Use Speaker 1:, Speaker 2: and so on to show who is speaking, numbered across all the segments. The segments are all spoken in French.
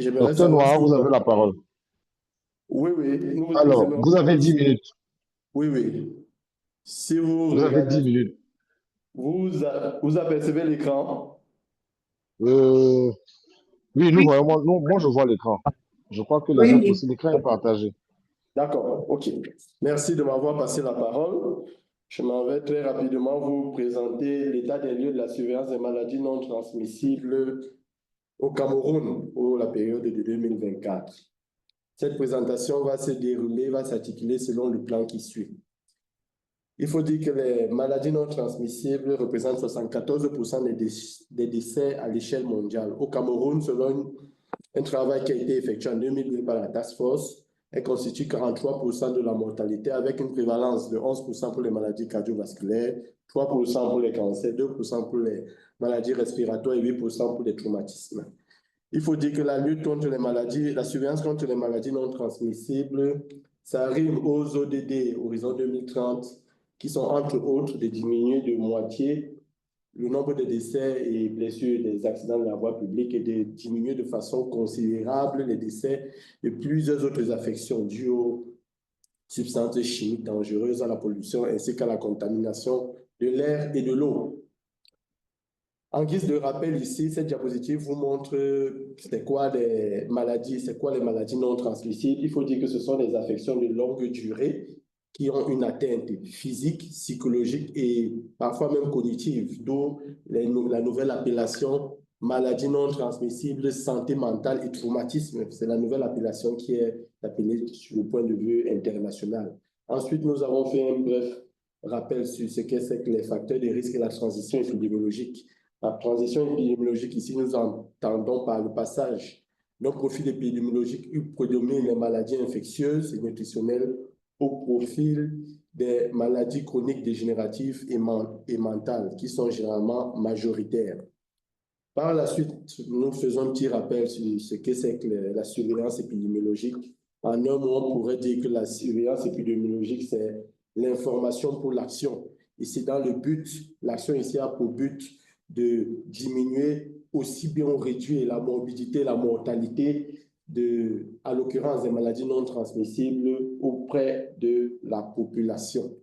Speaker 1: J'aimerais
Speaker 2: Docteur
Speaker 1: savoir
Speaker 2: Noir,
Speaker 1: si...
Speaker 2: vous avez la parole.
Speaker 1: Oui, oui, nous
Speaker 2: Alors,
Speaker 1: aimerions
Speaker 2: vous avez
Speaker 1: savoir
Speaker 2: 10
Speaker 1: si...
Speaker 2: minutes.
Speaker 1: Oui, oui. Si vous
Speaker 2: Vous avez
Speaker 1: regardez,
Speaker 2: 10 minutes.
Speaker 1: vous apercevez l'écran.
Speaker 2: Euh, oui, nous
Speaker 3: Oui,
Speaker 2: voyons, moi, je vois l'écran. Je crois que les
Speaker 3: oui,
Speaker 2: autres
Speaker 3: oui.
Speaker 2: aussi, l'écran est partagé.
Speaker 1: D'accord, ok. Merci de m'avoir passé la parole. Je m'en vais très rapidement vous présenter l'état des lieux de la surveillance des maladies non transmissibles au Cameroun pour la période de 2024. Cette présentation va se dérouler, va s'articuler selon le plan qui suit. Il faut dire que les maladies non transmissibles représentent 74% des décès à l'échelle mondiale. Au Cameroun, selon un travail qui a été effectué en 2002 par la Task Force, elle constitue 43% de la mortalité avec une prévalence de 11% pour les maladies cardiovasculaires, 3% pour les cancers, 2% pour les maladies respiratoires et 8% pour les traumatismes. Il faut dire que la lutte contre les maladies, la surveillance contre les maladies non transmissibles, ça rime aux ODD, Horizon 2030, qui sont entre autres de diminuer de moitié le nombre de décès et blessures des accidents de la voie publique et de diminuer de façon considérable les décès de plusieurs autres affections dues aux substances chimiques dangereuses, à la pollution ainsi qu'à la contamination de l'air et de l'eau. En guise de rappel ici, cette diapositive vous montre c'est quoi les maladies non transmissibles. Il faut dire que ce sont des affections de longue durée qui ont une atteinte physique, psychologique et parfois même cognitive, d'où la nouvelle appellation maladie non transmissible, santé mentale et traumatisme. C'est la nouvelle appellation qui est appelée sur le point de vue international. Ensuite, nous avons fait un bref rappel sur ce que c'est que les facteurs de risque et la transition épidémiologique. La transition épidémiologique, ici, nous entendons par le passage d'un profil épidémiologique où prédominent les maladies infectieuses et nutritionnelles au profil des maladies chroniques dégénératives et mentales, qui sont généralement majoritaires. Par la suite, nous faisons un petit rappel sur ce que c'est que la surveillance épidémiologique. En un mot, on pourrait dire que la surveillance épidémiologique, c'est l'information pour l'action. Ici, dans le but, l'action ici a pour but de diminuer aussi bien ou réduire la morbidité, la mortalité, à l'occurrence des maladies non transmissibles auprès de la population.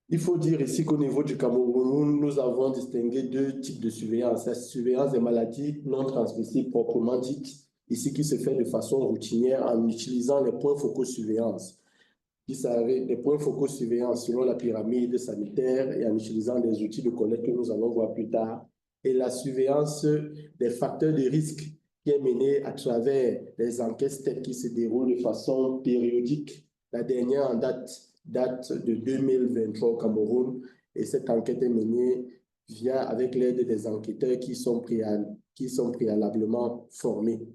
Speaker 1: Il faut dire ici qu'au niveau du Cameroun, nous avons distingué deux types de surveillance. La surveillance des maladies non transmissibles proprement dites, ici qui se fait de façon routinière en utilisant les points focaux surveillance. Les points focaux surveillance selon la pyramide sanitaire et en utilisant des outils de collecte que nous allons voir plus tard. Et la surveillance des facteurs de risque qui est menée à travers les enquêtes qui se déroulent de façon périodique. La dernière en date de 2023 au Cameroun et cette enquête est menée avec l'aide des enquêteurs qui sont préalablement formés.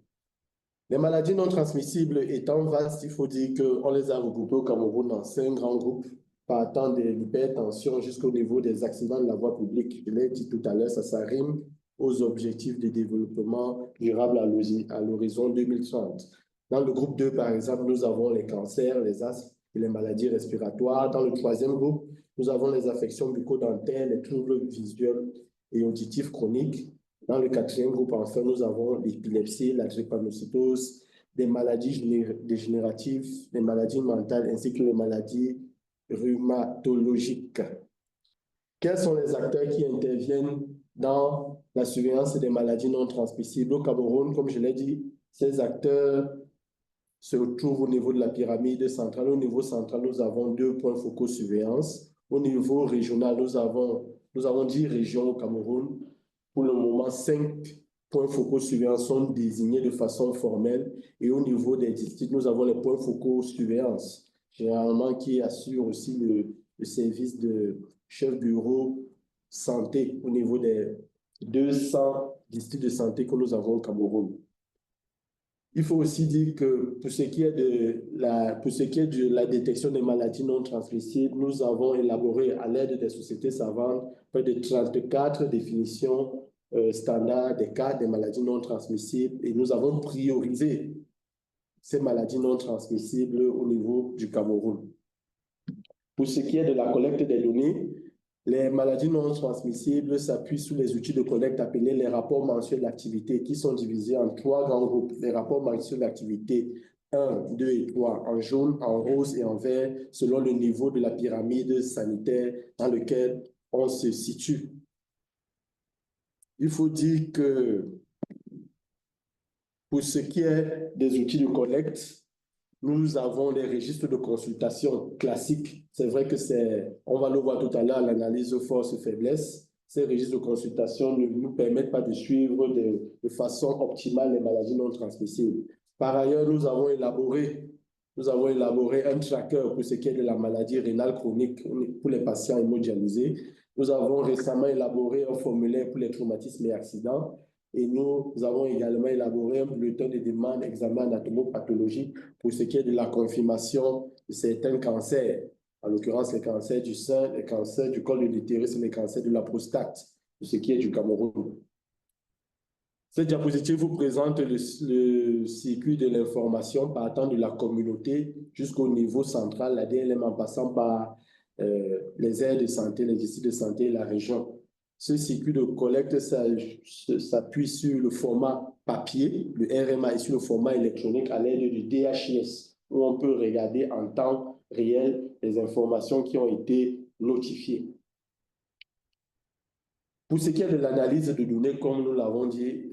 Speaker 1: Les maladies non transmissibles étant vastes, il faut dire qu'on les a regroupées au Cameroun dans 5 grands groupes, partant de l'hypertension jusqu'au niveau des accidents de la voie publique. Je l'ai dit tout à l'heure, ça s'arrime aux objectifs de développement durable à l'horizon 2030. Dans le groupe 2, par exemple, nous avons les cancers, les asthmes et les maladies respiratoires. Dans le troisième groupe, nous avons les affections bucco-dentaires, les troubles visuels et auditifs chroniques. Dans le quatrième groupe, enfin, nous avons l'épilepsie, la drépanocytose, des maladies dégénératives, des maladies mentales ainsi que les maladies rhumatologiques. Quels sont les acteurs qui interviennent dans la surveillance des maladies non transmissibles? Au Cameroun, comme je l'ai dit, ces acteurs se trouvent au niveau de la pyramide centrale. Au niveau central, nous avons 2 points focaux surveillance. Au niveau régional, nous avons 10 régions au Cameroun. Pour le moment, 5 points focaux surveillance sont désignés de façon formelle. Et au niveau des districts, nous avons les points focaux surveillance, généralement qui assurent aussi le service de chef bureau santé au niveau des 200 districts de santé que nous avons au Cameroun. Il faut aussi dire que pour ce qui est de la détection des maladies non transmissibles, nous avons élaboré à l'aide des sociétés savantes près de 34 définitions standards des cas des maladies non transmissibles et nous avons priorisé ces maladies non transmissibles au niveau du Cameroun. Pour ce qui est de la collecte des données, Les maladies non transmissibles s'appuient sur les outils de collecte appelés les rapports mensuels d'activité qui sont divisés en trois grands groupes. Les rapports mensuels d'activité 1, 2 et 3 en jaune, en rose et en vert selon le niveau de la pyramide sanitaire dans lequel on se situe. Il faut dire que pour ce qui est des outils de collecte, nous avons des registres de consultation classiques. C'est vrai que on va le voir tout à l'heure, l'analyse force-faiblesse. Ces registres de consultation ne nous permettent pas de suivre de façon optimale les maladies non transmissibles. Par ailleurs, nous avons élaboré un tracker pour ce qui est de la maladie rénale chronique pour les patients hémodialysés. Nous avons récemment élaboré un formulaire pour les traumatismes et accidents. Et nous avons également élaboré un bulletin de demande d'examen anatomopathologique pour ce qui est de la confirmation de certains cancers, en l'occurrence les cancers du sein, les cancers du col de l'utérus et les cancers de la prostate, pour ce qui est du Cameroun. Cette diapositive vous présente le circuit de l'information partant de la communauté jusqu'au niveau central, la DLM, en passant par les aires de santé, les districts de santé et la région. Ce circuit de collecte s'appuie sur le format papier, le RMA, et sur le format électronique à l'aide du DHIS, où on peut regarder en temps réel les informations qui ont été notifiées. Pour ce qui est de l'analyse de données, comme nous l'avons dit,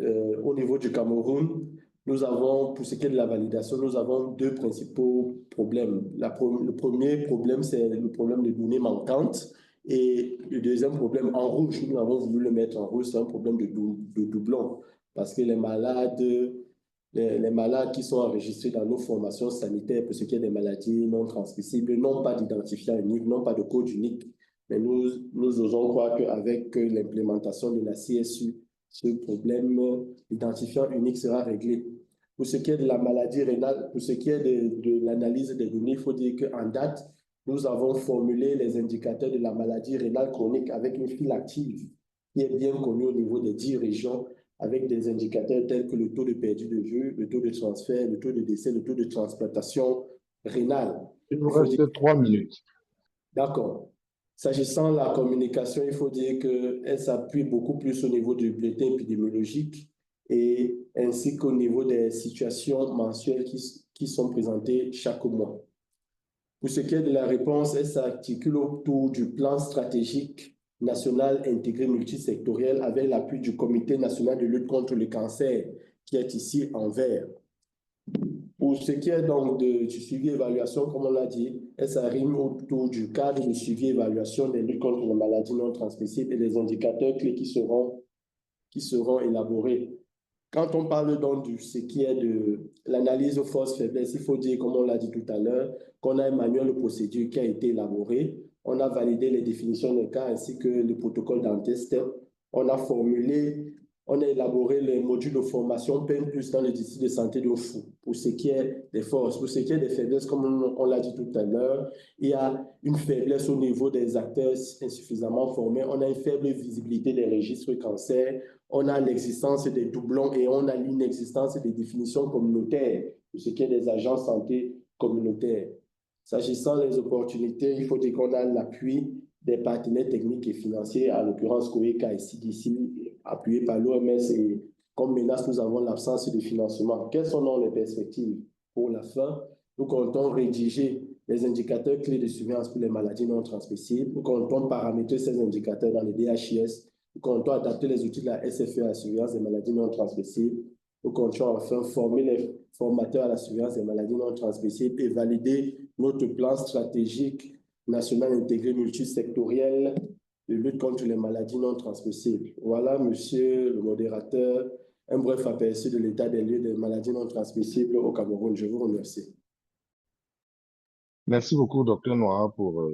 Speaker 1: au niveau du Cameroun, nous avons, pour ce qui est de la validation, nous avons deux principaux problèmes. Le premier problème, c'est le problème de données manquantes. Et le deuxième problème, en rouge, nous avons voulu le mettre en rouge, c'est un problème de doublon. Parce que les malades qui sont enregistrés dans nos formations sanitaires pour ce qui est des maladies non transmissibles n'ont pas d'identifiant unique, n'ont pas de code unique. Mais nous osons croire qu'avec l'implémentation de la CSU, ce problème d'identifiant unique sera réglé. Pour ce qui est de la maladie rénale, pour ce qui est de l'analyse des données, il faut dire qu'en date, nous avons formulé les indicateurs de la maladie rénale chronique avec une file active qui est bien connue au niveau des 10 régions, avec des indicateurs tels que le taux de perdu de vue, le taux de transfert, le taux de décès, le taux de transplantation rénale.
Speaker 2: Il nous reste 3 minutes.
Speaker 1: D'accord. S'agissant de la communication, il faut dire qu'elle s'appuie beaucoup plus au niveau du bulletin épidémiologique et ainsi qu'au niveau des situations mensuelles qui sont présentées chaque mois. Pour ce qui est de la réponse, elle s'articule autour du plan stratégique national intégré multisectoriel avec l'appui du Comité national de lutte contre le cancer qui est ici en vert. Pour ce qui est donc du suivi et évaluation, comme on l'a dit, elle s'arrime autour du cadre de suivi et évaluation des luttes contre les maladies non transmissibles et des indicateurs clés qui seront élaborés. Quand on parle donc de ce qui est de l'analyse force-faiblesse, il faut dire, comme on l'a dit tout à l'heure, qu'on a un manuel de procédure qui a été élaboré. On a validé les définitions des cas ainsi que le protocole d'entest. On a élaboré les modules de formation PEN+, dans le district de santé de Fou. Pour ce qui est des forces, pour ce qui est des faiblesses, comme on l'a dit tout à l'heure, il y a une faiblesse au niveau des acteurs insuffisamment formés. On a une faible visibilité des registres cancer. On a l'existence des doublons et on a l'inexistence des définitions communautaires, pour ce qui est des agents santé communautaires. S'agissant des opportunités, il faut dire qu'on a l'appui des partenaires techniques et financiers, en l'occurrence COECA et CDC, appuyés par l'OMS, et comme menace, nous avons l'absence de financement. Quelles sont donc les perspectives pour la fin? Nous comptons rédiger les indicateurs clés de surveillance pour les maladies non transmissibles. Nous comptons paramétrer ces indicateurs dans les DHIS. Nous comptons adapter les outils de la SFE à la surveillance des maladies non transmissibles. Nous comptons enfin former les formateurs à la surveillance des maladies non transmissibles et valider notre plan stratégique national intégré multisectoriel de lutte contre les maladies non transmissibles. Voilà, monsieur le modérateur, un bref aperçu de l'état des lieux des maladies non transmissibles au Cameroun. Je vous remercie.
Speaker 2: Merci beaucoup, docteur Noir, pour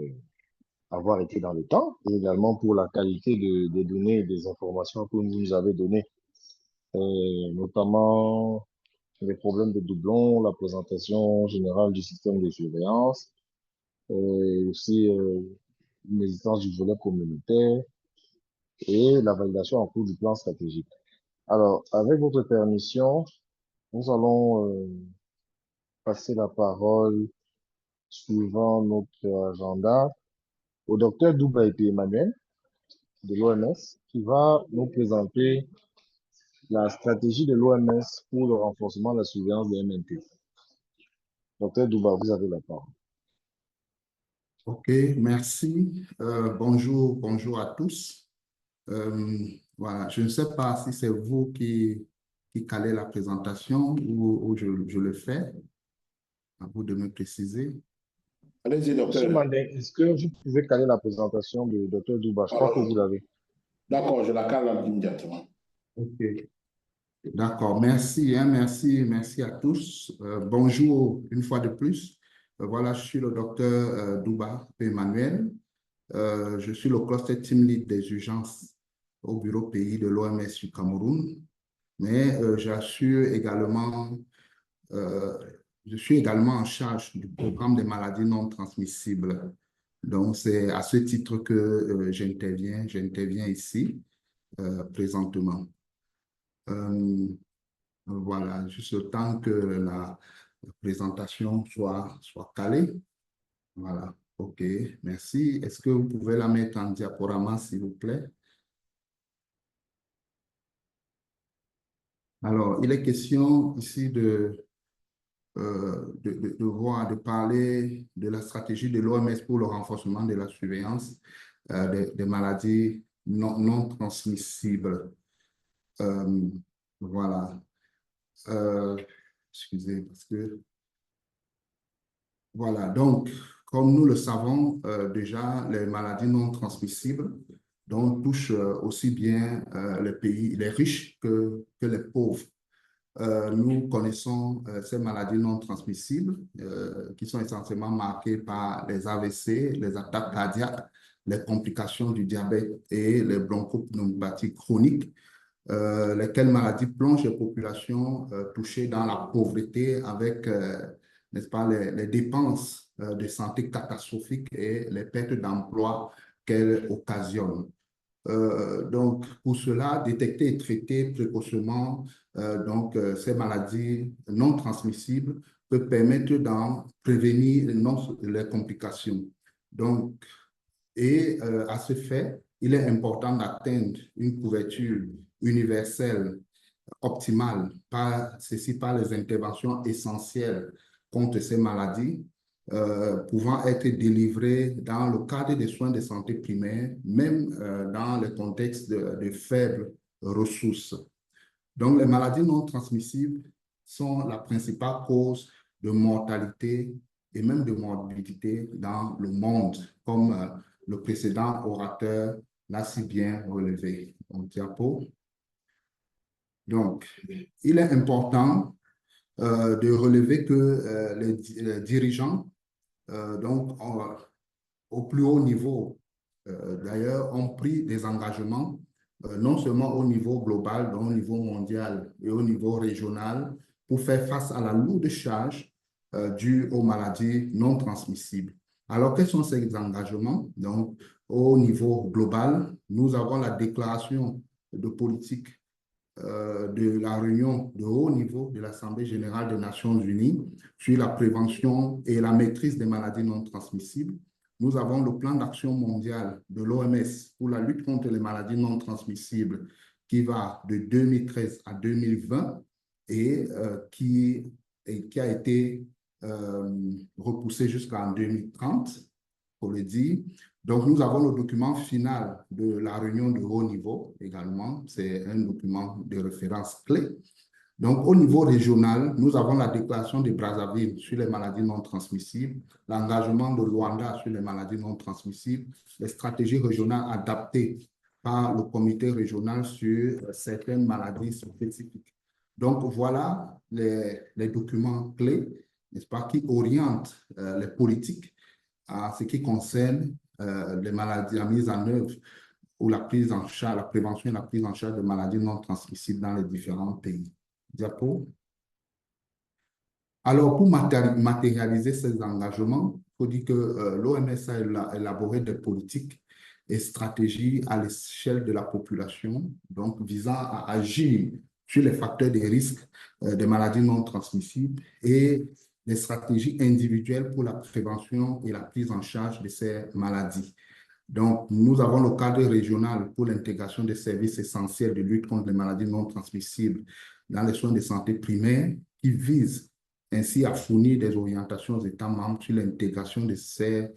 Speaker 2: avoir été dans le temps et également pour la qualité des données et des informations que vous nous avez données, notamment les problèmes de doublons, la présentation générale du système de surveillance, aussi l'existence du volet communautaire et la validation en cours du plan stratégique. Alors, avec votre permission, nous allons passer la parole suivant notre agenda au docteur Douba et Emmanuel. de l'OMS qui va nous présenter la stratégie de l'OMS pour le renforcement de la surveillance des MNT. Docteur Douba, vous avez la parole.
Speaker 3: OK, merci. Bonjour à tous. Voilà, je ne sais pas si c'est vous qui calez la présentation ou je le fais. À vous de me préciser.
Speaker 1: Allez-y,
Speaker 2: Monsieur
Speaker 1: docteur.
Speaker 2: Mandin, est-ce que vous pouvez caler la présentation du docteur Douba? Je crois que vous l'avez.
Speaker 1: D'accord, je la cale immédiatement.
Speaker 3: OK. D'accord, merci, merci à tous. Bonjour une fois de plus. Voilà, je suis le docteur Douba Emmanuel. Je suis le cluster team lead des urgences au bureau pays de l'OMS du Cameroun, mais je suis également en charge du programme des maladies non transmissibles. Donc, c'est à ce titre que j'interviens ici présentement. Voilà, juste le temps que la présentation soit calée. Voilà, OK, merci. Est-ce que vous pouvez la mettre en diaporama, s'il vous plaît? Alors, il est question ici de parler de la stratégie de l'OMS pour le renforcement de la surveillance des maladies non transmissibles. Voilà. Excusez, parce que... Voilà, donc, comme nous le savons déjà, les maladies non transmissibles touchent aussi bien les riches que les pauvres. Nous connaissons ces maladies non transmissibles qui sont essentiellement marquées par les AVC, les attaques cardiaques, les complications du diabète et les bronchopneumopathies chroniques, lesquelles maladies plongent les populations touchées dans la pauvreté avec, n'est-ce pas, les dépenses de santé catastrophiques et les pertes d'emploi qu'elles occasionnent. Donc, pour cela, détecter et traiter précocement ces maladies non transmissibles peut permettre d'en prévenir les complications. Donc, à ce fait, il est important d'atteindre une couverture universelle optimale par les interventions essentielles contre ces maladies pouvant être délivrées dans le cadre des soins de santé primaires, même dans le contexte de faibles ressources. Donc, les maladies non transmissibles sont la principale cause de mortalité et même de morbidité dans le monde, comme le précédent orateur l'a si bien relevé. Donc, diapo. Donc, il est important de relever que les dirigeants, au plus haut niveau, d'ailleurs, ont pris des engagements, non seulement au niveau global, mais au niveau mondial et au niveau régional, pour faire face à la lourde charge due aux maladies non transmissibles. Alors, quels sont ces engagements? Donc, au niveau global, nous avons la déclaration de politique de la réunion de haut niveau de l'Assemblée générale des Nations unies sur la prévention et la maîtrise des maladies non transmissibles. Nous avons le plan d'action mondial de l'OMS pour la lutte contre les maladies non transmissibles qui va de 2013 à 2020 et qui a été repoussé jusqu'en 2030, pour le dire. Donc, nous avons le document final de la réunion de haut niveau également. C'est un document de référence clé. Donc, au niveau régional, nous avons la déclaration de Brazzaville sur les maladies non transmissibles, l'engagement de Luanda sur les maladies non transmissibles, les stratégies régionales adaptées par le comité régional sur certaines maladies spécifiques. Donc, voilà les documents clés, n'est-ce pas, qui orientent les politiques à ce qui concerne les maladies, la mise en œuvre ou la prise en charge, la prévention et la prise en charge de maladies non transmissibles dans les différents pays. Diapo. Alors, pour matérialiser ces engagements, il faut dire que l'OMS a élaboré des politiques et stratégies à l'échelle de la population, donc visant à agir sur les facteurs des risques des maladies non transmissibles et des stratégies individuelles pour la prévention et la prise en charge de ces maladies. Donc, nous avons le cadre régional pour l'intégration des services essentiels de lutte contre les maladies non transmissibles dans les soins de santé primaires qui vise ainsi à fournir des orientations aux États membres sur l'intégration de ces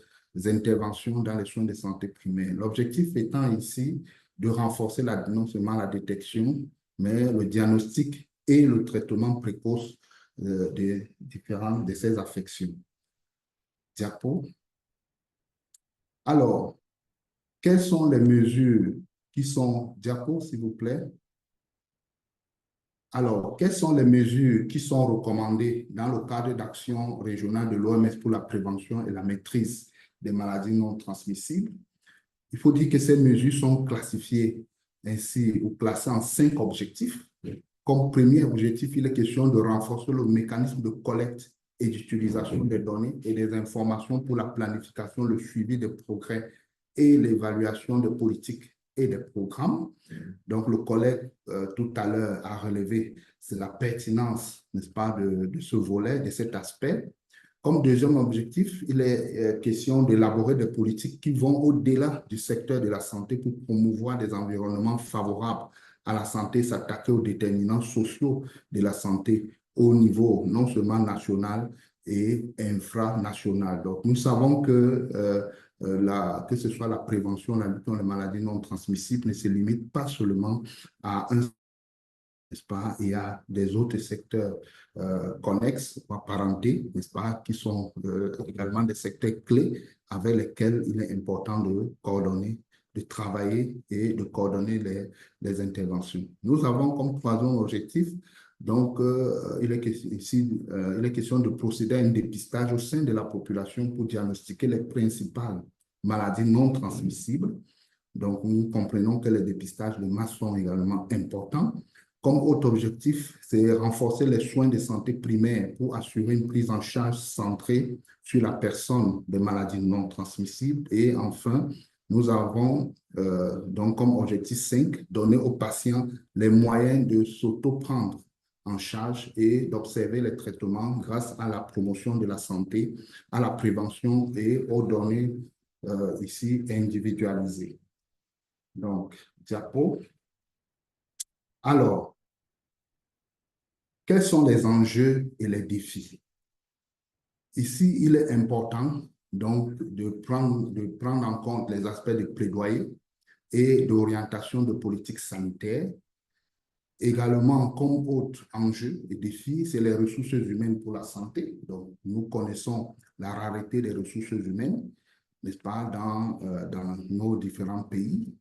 Speaker 3: interventions dans les soins de santé primaires. L'objectif étant ici de renforcer non seulement la détection, mais le diagnostic et le traitement précoce de ces affections. Diapo. Alors, quelles sont les mesures qui sont, diapo, s'il vous plaît. Alors, quelles sont les mesures qui sont recommandées dans le cadre d'action régionale de l'OMS pour la prévention et la maîtrise des maladies non transmissibles? Il faut dire que ces mesures sont classifiées ainsi ou classées en 5 objectifs. Comme premier objectif, il est question de renforcer le mécanisme de collecte et d'utilisation des données et des informations pour la planification, le suivi des progrès et l'évaluation des politiques et des programmes. Donc, le collègue tout à l'heure a relevé, c'est la pertinence, n'est-ce pas, de ce volet, de cet aspect. Comme deuxième objectif, il est question d'élaborer des politiques qui vont au-delà du secteur de la santé pour promouvoir des environnements favorables à la santé, s'attaquer aux déterminants sociaux de la santé au niveau non seulement national et infranational. Donc, nous savons que ce soit la prévention, la lutte contre les maladies non transmissibles ne se limite pas seulement à un, n'est-ce pas, il y a des autres secteurs connexes ou apparentés, n'est-ce pas, qui sont également des secteurs clés avec lesquels il est important de coordonner, de travailler et de coordonner les interventions. Nous avons comme troisième objectif, donc, il est question de procéder à un dépistage au sein de la population pour diagnostiquer les principales maladies non transmissibles. Donc, nous comprenons que les dépistages de masse sont également importants. Comme autre objectif, c'est renforcer les soins de santé primaire pour assurer une prise en charge centrée sur la personne des maladies non transmissibles. Et enfin, nous avons donc comme objectif 5, donner aux patients les moyens de s'auto-prendre en charge et d'observer les traitements grâce à la promotion de la santé, à la prévention et aux données ici individualisées. Donc, diapo. Alors, quels sont les enjeux et les défis? Ici, il est important donc de prendre en compte les aspects de plaidoyer et d'orientation de politique sanitaire. Également, comme autre enjeu et défi, c'est les ressources humaines pour la santé. Donc, nous connaissons la rareté des ressources humaines, n'est-ce pas, dans nos différents pays.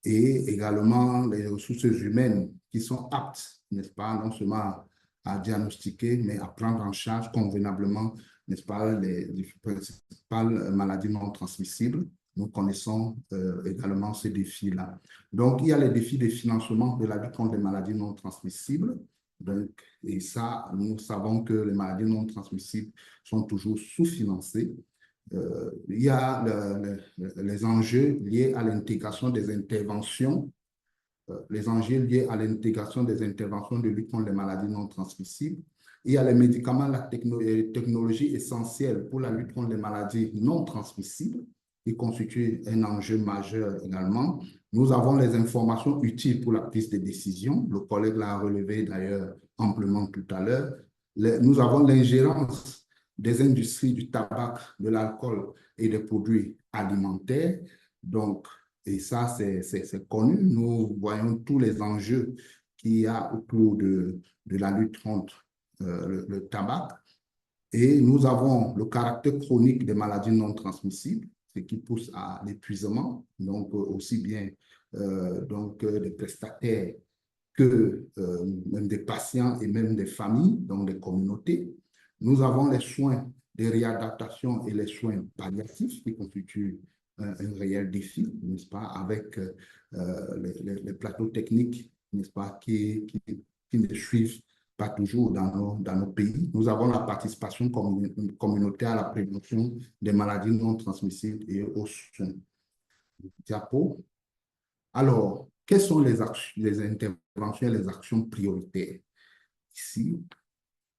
Speaker 3: Et également les ressources humaines qui sont aptes, n'est-ce pas, non seulement à diagnostiquer, mais à prendre en charge convenablement, n'est-ce pas, les principales maladies non transmissibles. Nous connaissons également ces défis-là. Donc, il y a les défis de financement de la lutte contre les maladies non transmissibles. Donc, et ça, nous savons que les maladies non transmissibles sont toujours sous-financées. Il y a les enjeux liés à l'intégration des interventions, les enjeux liés à l'intégration des interventions de lutte contre les maladies non transmissibles. Il y a les médicaments, la technologie essentielle pour la lutte contre les maladies non transmissibles, qui constitue un enjeu majeur également. Nous avons les informations utiles pour la prise de décision. Le collègue l'a relevé d'ailleurs amplement tout à l'heure. Nous avons l'ingérence des industries du tabac, de l'alcool et des produits alimentaires. Donc, et ça, c'est connu. Nous voyons tous les enjeux qu'il y a autour de la lutte contre le tabac. Et nous avons le caractère chronique des maladies non transmissibles, ce qui pousse à l'épuisement, donc aussi bien des prestataires que même des patients et même des familles, donc des communautés. Nous avons les soins de réadaptation et les soins palliatifs qui constituent un réel défi, n'est-ce pas, avec les plateaux techniques, n'est-ce pas, qui ne suivent pas toujours dans nos pays. Nous avons la participation communautaire à la prévention des maladies non transmissibles et aux soins. Diapo. Alors, quelles sont les interventions et les actions prioritaires? Ici,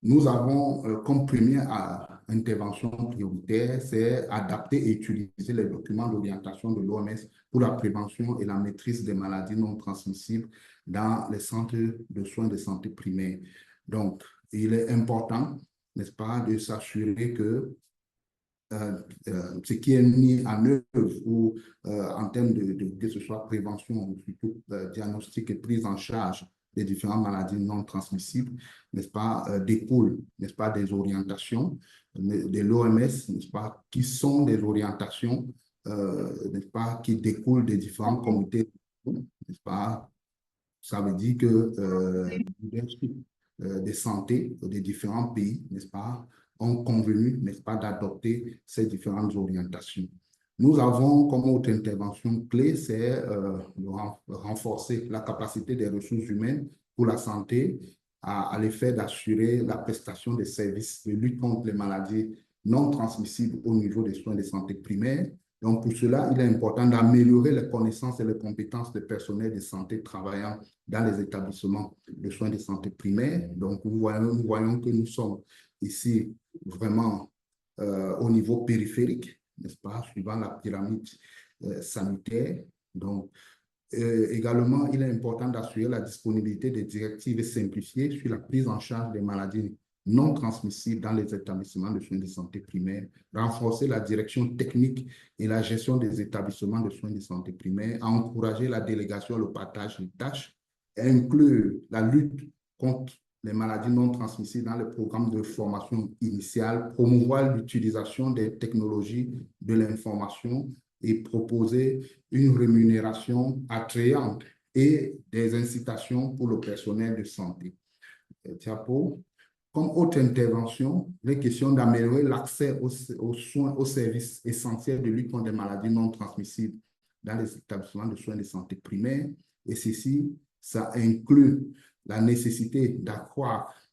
Speaker 3: Nous avons comme première intervention prioritaire, c'est adapter et utiliser les documents d'orientation de l'OMS pour la prévention et la maîtrise des maladies non transmissibles dans les centres de soins de santé primaires. Donc, il est important, n'est-ce pas, de s'assurer que ce qui est mis en œuvre ou en termes que ce soit prévention ou surtout diagnostic et prise en charge des différentes maladies non transmissibles, n'est-ce pas, découle, n'est-ce pas, des orientations de l'OMS, n'est-ce pas, qui sont des orientations, n'est-ce pas, qui découlent des différents comités, n'est-ce pas. Ça veut dire que le leadership de santé des différents pays, n'est-ce pas, ont convenu, n'est-ce pas, d'adopter ces différentes orientations. Nous avons comme autre intervention clé, c'est renforcer la capacité des ressources humaines pour la santé à l'effet d'assurer la prestation des services de lutte contre les maladies non transmissibles au niveau des soins de santé primaires. Donc, pour cela, il est important d'améliorer les connaissances et les compétences des personnels de santé travaillant dans les établissements de soins de santé primaires. Donc, nous voyons que nous sommes ici vraiment au niveau périphérique, n'est-ce pas, suivant la pyramide sanitaire. Donc, également, il est important d'assurer la disponibilité des directives simplifiées sur la prise en charge des maladies non transmissibles dans les établissements de soins de santé primaires, renforcer la direction technique et la gestion des établissements de soins de santé primaires, encourager la délégation et le partage des tâches, inclure la lutte contre les maladies non transmissibles dans les programmes de formation initiale, promouvoir l'utilisation des technologies de l'information et proposer une rémunération attrayante et des incitations pour le personnel de santé. Tiapo, comme autre intervention, il est question d'améliorer l'accès aux soins, aux services essentiels de lutte contre les maladies non transmissibles dans les établissements de soins de santé primaires. Et ceci, ça inclut la nécessité d'accroître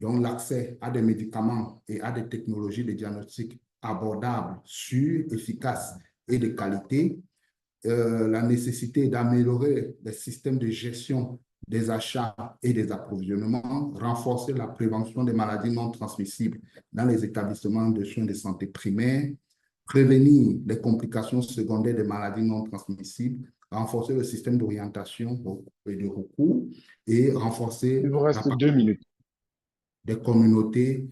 Speaker 3: l'accès à des médicaments et à des technologies de diagnostic abordables, sûres, efficaces et de qualité, la nécessité d'améliorer les systèmes de gestion des achats et des approvisionnements, renforcer la prévention des maladies non transmissibles dans les établissements de soins de santé primaires, prévenir les complications secondaires des maladies non transmissibles, renforcer le système d'orientation et de recours et renforcer
Speaker 2: Il vous
Speaker 3: la
Speaker 2: reste 2 minutes.
Speaker 3: des communautés,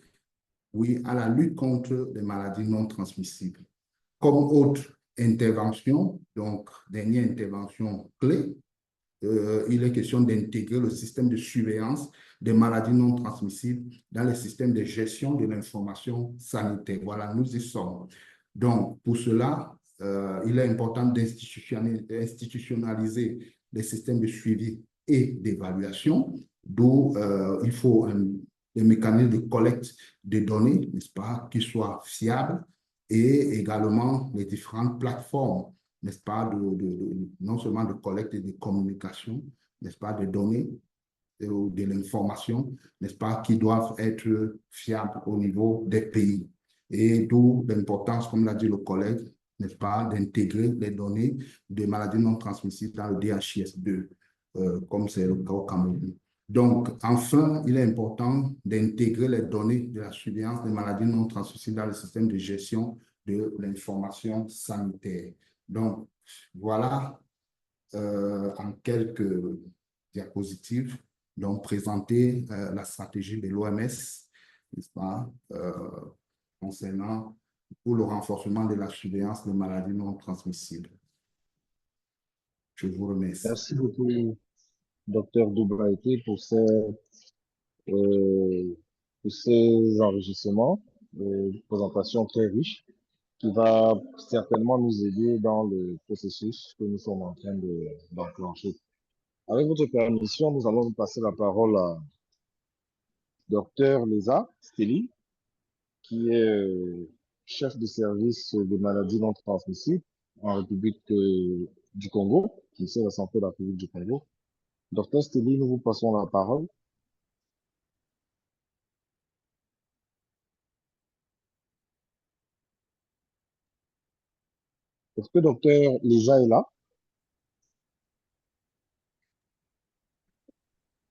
Speaker 3: oui, à la lutte contre les maladies non transmissibles. Comme autre intervention, donc dernière intervention clé, il est question d'intégrer le système de surveillance des maladies non transmissibles dans le système de gestion de l'information sanitaire. Voilà, nous y sommes. Donc, pour cela, il est important d'institutionnaliser les systèmes de suivi et d'évaluation, d'où il faut des mécanismes de collecte de données, n'est-ce pas, qui soient fiables, et également les différentes plateformes, n'est-ce pas, non seulement de collecte et de communication, n'est-ce pas, de données ou de l'information, n'est-ce pas, qui doivent être fiables au niveau des pays. Et d'où l'importance, comme l'a dit le collègue, n'est-ce pas, d'intégrer les données de maladies non transmissibles dans le DHIS2, comme c'est le cas au Cameroun. Donc, enfin, il est important d'intégrer les données de la surveillance des maladies non transmissibles dans le système de gestion de l'information sanitaire. Donc, voilà en quelques diapositives, donc présenter la stratégie de l'OMS, n'est-ce pas, concernant pour le renforcement de la surveillance des maladies non transmissibles. Je vous remercie.
Speaker 2: Merci beaucoup, docteur Doubraité, pour ces enregistrements, présentation très riche, qui va certainement nous aider dans le processus que nous sommes en train d'enclencher. Avec votre permission, nous allons passer la parole à docteur Leza Steli, qui est chef de service des maladies non transmissibles en République du Congo, qui est la santé de la République du Congo. Docteur Steli, nous vous passons la parole. Est-ce que docteur Leza est là?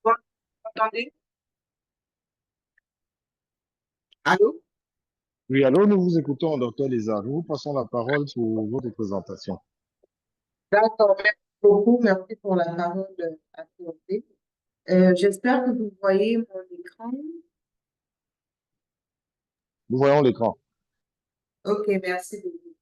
Speaker 4: Vous m'entendez? Allô?
Speaker 2: Oui, alors nous vous écoutons, docteur Lisa. Nous vous passons la parole pour votre présentation.
Speaker 4: D'accord, merci beaucoup. Merci pour la parole accordée. J'espère que vous voyez mon écran.
Speaker 2: Nous voyons l'écran.
Speaker 4: Ok, merci beaucoup.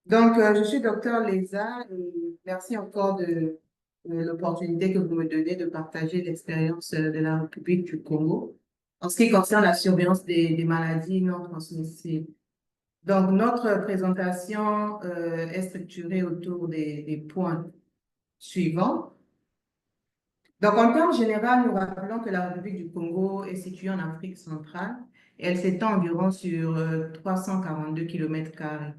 Speaker 4: Donc, je suis docteur Leza et merci encore de l'opportunité que vous me donnez de partager l'expérience de la République du Congo en ce qui concerne la surveillance des maladies non transmissibles. Donc, notre présentation est structurée autour des points suivants. Donc, en termes généraux, nous rappelons que la République du Congo est située en Afrique centrale et elle s'étend environ sur 342 km².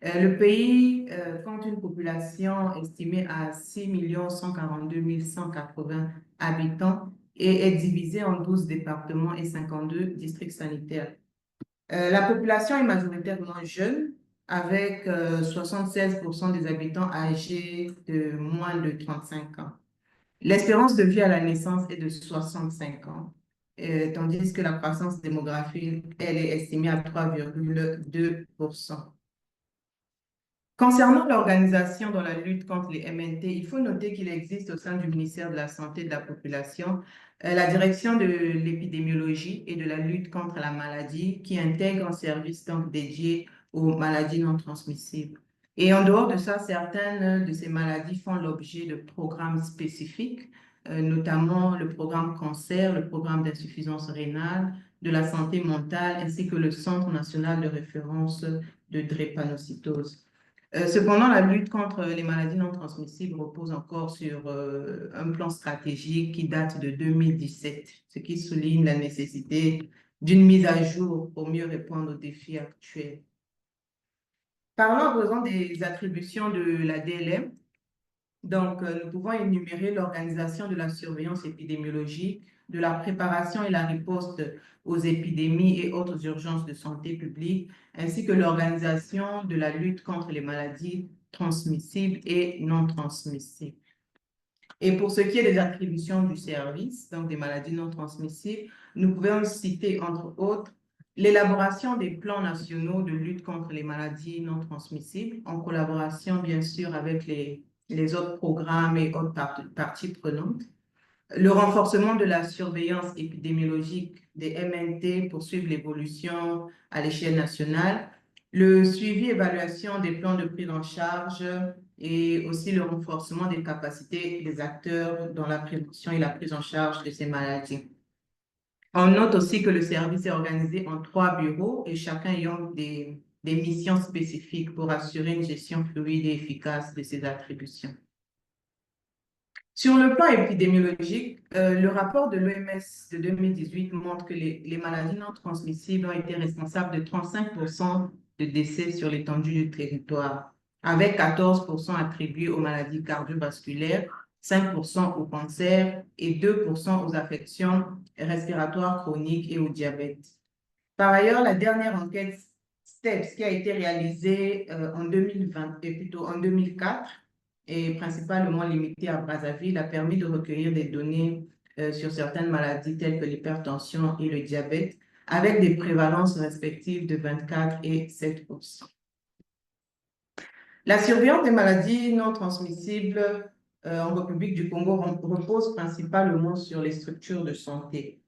Speaker 4: Le pays compte une population estimée à 6 142 180 habitants et est divisée en 12 départements et 52 districts sanitaires. La population est majoritairement jeune, avec 76% des habitants âgés de moins de 35 ans. L'espérance de vie à la naissance est de 65 ans, tandis que la croissance démographique, elle est estimée à 3,2%. Concernant l'organisation dans la lutte contre les MNT, il faut noter qu'il existe au sein du ministère de la Santé et de la Population la direction de l'épidémiologie et de la lutte contre la maladie qui intègre un service donc dédié aux maladies non transmissibles. Et en dehors de ça, certaines de ces maladies font l'objet de programmes spécifiques, notamment le programme cancer, le programme d'insuffisance rénale, de la santé mentale, ainsi que le Centre national de référence de drépanocytose. Cependant, la lutte contre les maladies non transmissibles repose encore sur un plan stratégique qui date de 2017, ce qui souligne la nécessité d'une mise à jour pour mieux répondre aux défis actuels. Parlons à présent des attributions de la DLM. Donc, nous pouvons énumérer l'organisation de la surveillance épidémiologique, de la préparation et la riposte aux épidémies et autres urgences de santé publique, ainsi que l'organisation de la lutte contre les maladies transmissibles et non transmissibles. Et pour ce qui est des attributions du service, donc des maladies non transmissibles, nous pouvons citer, entre autres, l'élaboration des plans nationaux de lutte contre les maladies non transmissibles, en collaboration, bien sûr, avec les autres programmes et autres parties prenantes. Le renforcement de la surveillance épidémiologique des MNT pour suivre l'évolution à l'échelle nationale, le suivi et évaluation des plans de prise en charge et aussi le renforcement des capacités des acteurs dans la prévention et la prise en charge de ces maladies. On note aussi que le service est organisé en 3 bureaux et chacun ayant des missions spécifiques pour assurer une gestion fluide et efficace de ces attributions. Sur le plan épidémiologique, le rapport de l'OMS de 2018 montre que les maladies non transmissibles ont été responsables de 35% de décès sur l'étendue du territoire, avec 14% attribués aux maladies cardiovasculaires, 5% au cancer et 2% aux affections respiratoires chroniques et au diabète. Par ailleurs, la dernière enquête STEPS qui a été réalisée en 2020, et plutôt en 2004, et principalement limitée à Brazzaville, a permis de recueillir des données sur certaines maladies telles que l'hypertension et le diabète, avec des prévalences respectives de 24 et 7%. La surveillance des maladies non transmissibles en République du Congo repose principalement sur les structures de santé.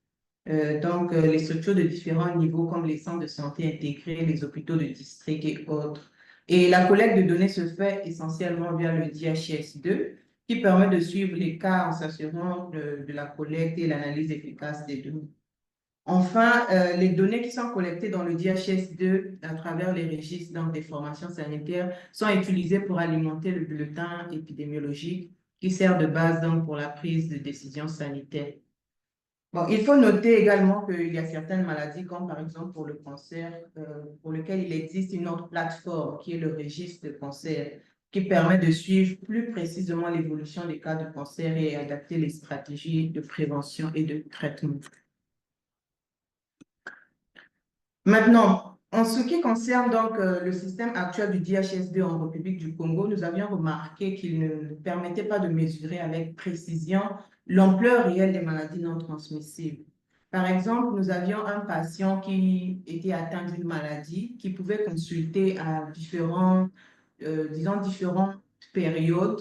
Speaker 4: Donc, les structures de différents niveaux comme les centres de santé intégrés, les hôpitaux de district et autres. Et la collecte de données se fait essentiellement via le DHIS2 qui permet de suivre les cas en s'assurant de la collecte et l'analyse efficace des données. Enfin, les données qui sont collectées dans le DHIS2 à travers les registres des formations sanitaires sont utilisées pour alimenter le bulletin épidémiologique qui sert de base pour la prise de décisions sanitaires. Bon, il faut noter également qu'il y a certaines maladies, comme par exemple pour le cancer, pour lequel il existe une autre plateforme qui est le registre de cancer, qui permet de suivre plus précisément l'évolution des cas de cancer et adapter les stratégies de prévention et de traitement. Maintenant, en ce qui concerne donc le système actuel du DHIS2 en République du Congo, nous avions remarqué qu'il ne permettait pas de mesurer avec précision l'ampleur réelle des maladies non transmissibles. Par exemple, nous avions un patient qui était atteint d'une maladie, qui pouvait consulter à différentes périodes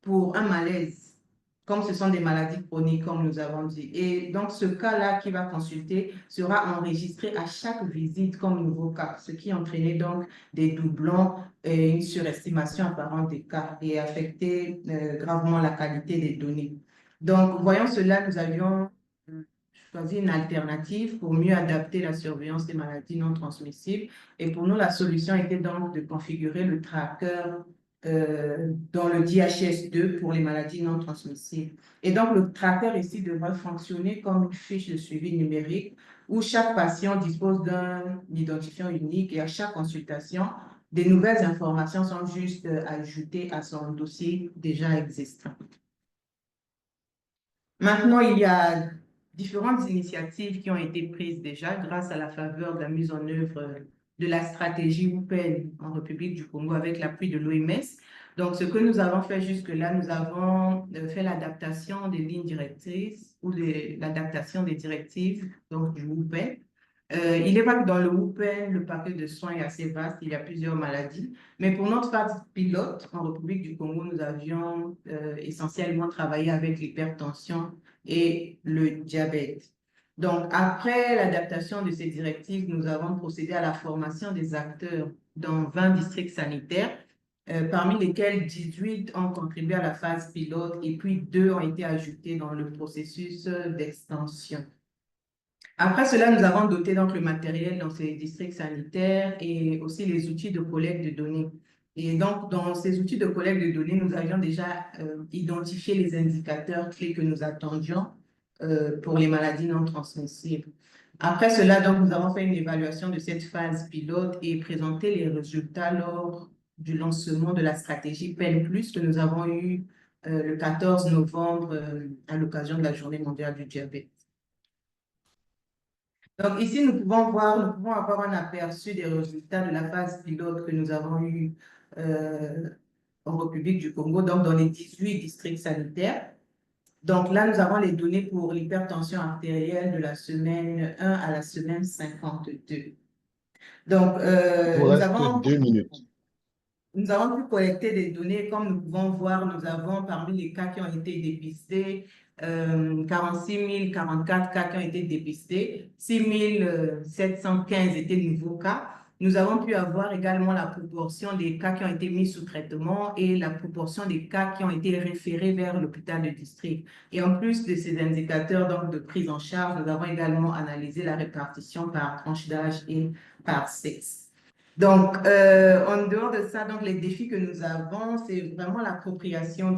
Speaker 4: pour un malaise, comme ce sont des maladies chroniques, comme nous avons dit. Et donc, ce cas-là qui va consulter sera enregistré à chaque visite comme nouveau cas, ce qui entraînait donc des doublons et une surestimation apparente des cas et affectait gravement la qualité des données. Donc, voyant cela, nous avions choisi une alternative pour mieux adapter la surveillance des maladies non transmissibles. Et pour nous, la solution était donc de configurer le tracker dans le DHS2 pour les maladies non transmissibles. Et donc, le tracker ici devrait fonctionner comme une fiche de suivi numérique où chaque patient dispose d'un identifiant unique et à chaque consultation, des nouvelles informations sont juste ajoutées à son dossier déjà existant. Maintenant, il y a différentes initiatives qui ont été prises déjà grâce à la faveur de la mise en œuvre de la stratégie WUPEN en République du Congo avec l'appui de l'OMS. Donc, ce que nous avons fait jusque-là, nous avons fait l'adaptation des lignes directrices ou l'adaptation des directives donc, du WUPEN. Il est vrai que dans le WUPEN, le paquet de soins est assez vaste, il y a plusieurs maladies. Mais pour notre phase pilote en République du Congo, nous avions essentiellement travaillé avec l'hypertension et le diabète. Donc, après l'adaptation de ces directives, nous avons procédé à la formation des acteurs dans 20 districts sanitaires, parmi lesquels 18 ont contribué à la phase pilote et puis 2 ont été ajoutés dans le processus d'extension. Après cela, nous avons doté donc le matériel dans ces districts sanitaires et aussi les outils de collecte de données. Et donc, dans ces outils de collecte de données, nous avions déjà identifié les indicateurs clés que nous attendions pour les maladies non transmissibles. Après cela, donc, nous avons fait une évaluation de cette phase pilote et présenté les résultats lors du lancement de la stratégie PEN+, que nous avons eu le 14 novembre à l'occasion de la Journée mondiale du diabète. Donc ici, nous pouvons avoir un aperçu des résultats de la phase pilote que nous avons eue en République du Congo, donc dans les 18 districts sanitaires. Donc là, nous avons les données pour l'hypertension artérielle de la semaine 1 à la semaine 52. Donc,
Speaker 2: Il vous reste 2 minutes.
Speaker 4: nous avons pu collecter des données. Comme nous pouvons voir, nous avons parmi les cas qui ont été dépistés, 46 044 cas qui ont été dépistés, 6 715 étaient nouveaux cas. Nous avons pu avoir également la proportion des cas qui ont été mis sous traitement et la proportion des cas qui ont été référés vers l'hôpital de district. Et en plus de ces indicateurs donc, de prise en charge, nous avons également analysé la répartition par tranche d'âge et par sexe. Donc, en dehors de ça, donc, les défis que nous avons, c'est vraiment l'appropriation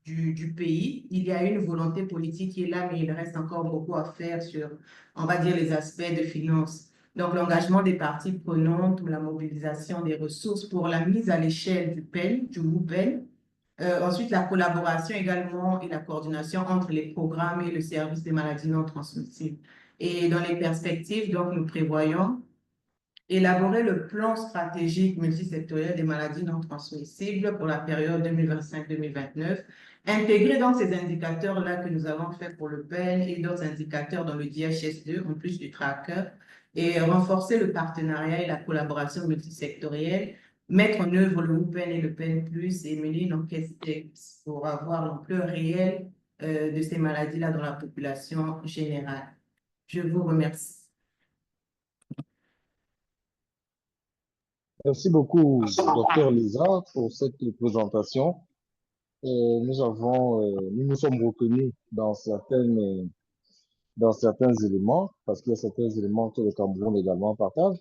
Speaker 4: du pays. Il y a une volonté politique qui est là, mais il reste encore beaucoup à faire sur, on va dire, les aspects de finances. Donc, l'engagement des parties prenantes ou la mobilisation des ressources pour la mise à l'échelle du PEN, du WUPEN. Ensuite, la collaboration également et la coordination entre les programmes et le service des maladies non transmissibles. Et dans les perspectives, donc, nous prévoyons élaborer le plan stratégique multisectoriel des maladies non transmissibles pour la période 2025-2029, intégrer donc ces indicateurs-là que nous avons fait pour le PEN et d'autres indicateurs dans le DHS2, en plus du tracker, et renforcer le partenariat et la collaboration multisectorielle, mettre en œuvre le WUPEN et le PEN+, et mener une enquête pour avoir l'ampleur réelle de ces maladies-là dans la population générale. Je vous remercie.
Speaker 2: Merci beaucoup, Dr Lisa, pour cette présentation. Nous nous sommes reconnus dans certains éléments, parce qu'il y a certains éléments que le Cameroun également partage.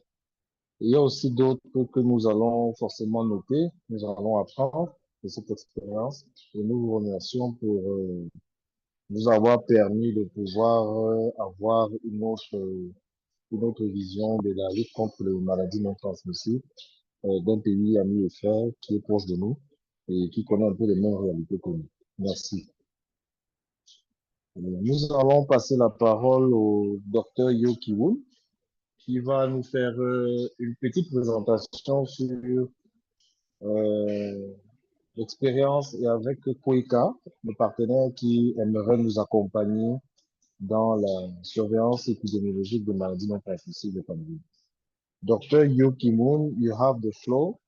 Speaker 2: Et il y a aussi d'autres que nous allons forcément noter, nous allons apprendre de cette expérience. Et nous vous remercions pour nous avoir permis de pouvoir avoir une autre vision de la lutte contre les maladies non transmissibles d'un pays ami et frère qui est proche de nous et qui connaît un peu les mêmes réalités que nous. Merci. Nous allons passer la parole au docteur Yo Kiwoon qui va nous faire une petite présentation sur l'expérience et avec Koika, le partenaire qui aimerait nous accompagner dans la surveillance épidémiologique des maladies non transmissibles au Cameroun. Dr. Yo Ki-moon, you have the floor.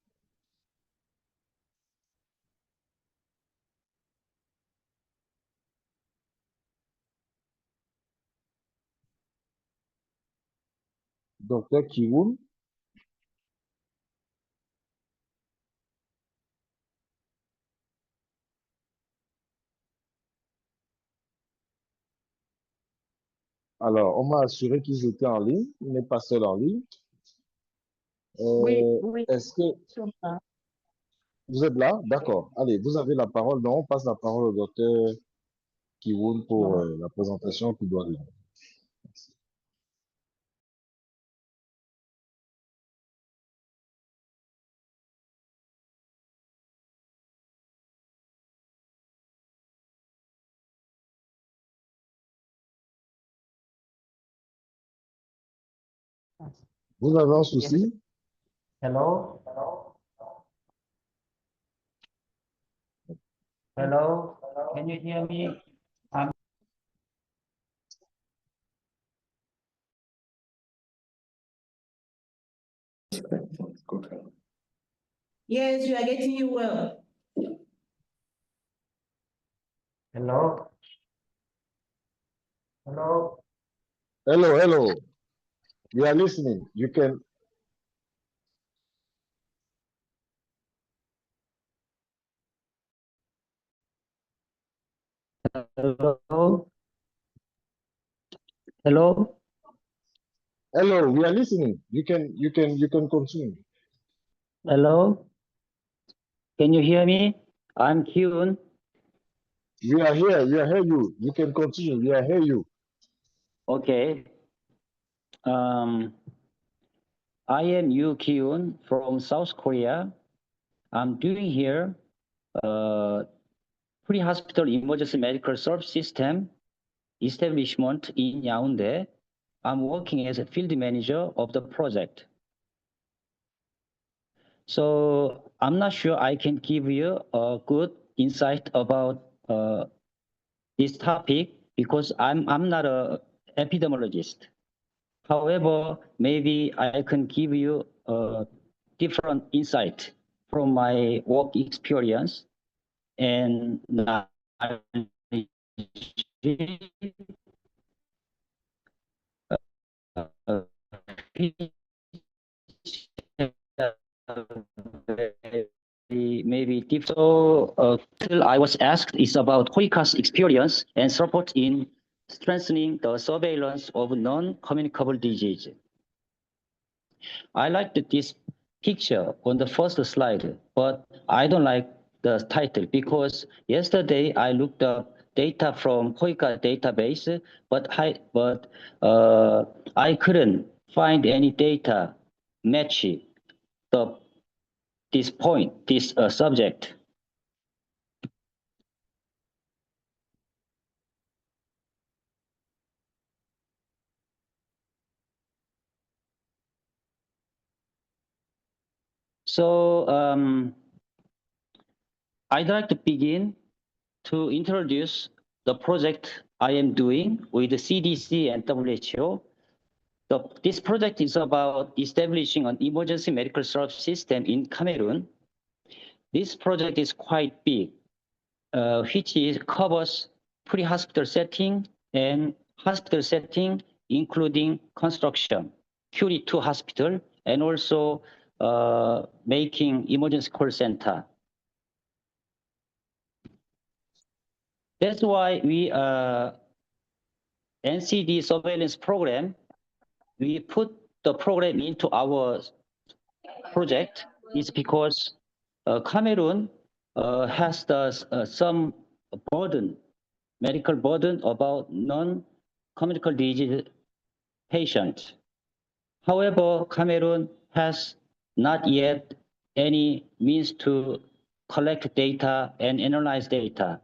Speaker 2: Dr. Ki-moon. Alors, on m'a assuré qu'ils étaient en ligne, ils n'est pas seul en ligne.
Speaker 5: Oui, oui.
Speaker 2: Est-ce que vous êtes là? D'accord. Allez, vous avez la parole. Donc, on passe la parole au docteur Ki-moon pour la présentation qu'il doit donner. Vous avez un souci?
Speaker 5: Hello? Hello? Can you hear me?
Speaker 4: Yes, we are getting you well.
Speaker 5: Hello? Hello?
Speaker 2: Hello, hello. We are listening. You can.
Speaker 5: Hello? Hello?
Speaker 2: Hello, we are listening. You can continue.
Speaker 5: Hello? Can you hear me? I'm Kyun.
Speaker 2: We are here. We are hear you. You can continue. We are hear you.
Speaker 5: Okay. I am Yoo Kyun from South Korea. I'm doing here pre-hospital emergency medical service system establishment in Yaoundé. I'm working as a field manager of the project. So I'm not sure I can give you a good insight about this topic because I'm not an epidemiologist. However, maybe I can give you a different insight from my work experience and maybe different. So I was asked is about HOICA's experience and support in strengthening the surveillance of non-communicable disease. I liked this picture on the first slide, but I don't like the title because yesterday I looked up data from HOICA database, but I couldn't find any data match this point, this subject. So I'd like to begin to introduce the project I am doing with the CDC and WHO. This project is about establishing an emergency medical service system in Cameroon. This project is quite big, which covers pre-hospital setting and hospital setting, including construction, QD2 hospital, and also making emergency call center. That's why we NCD surveillance program, we put the program into our project is because Cameroon has some burden, medical burden about non-communicable disease patients. However, Cameroon has not yet any means to collect data and analyze data.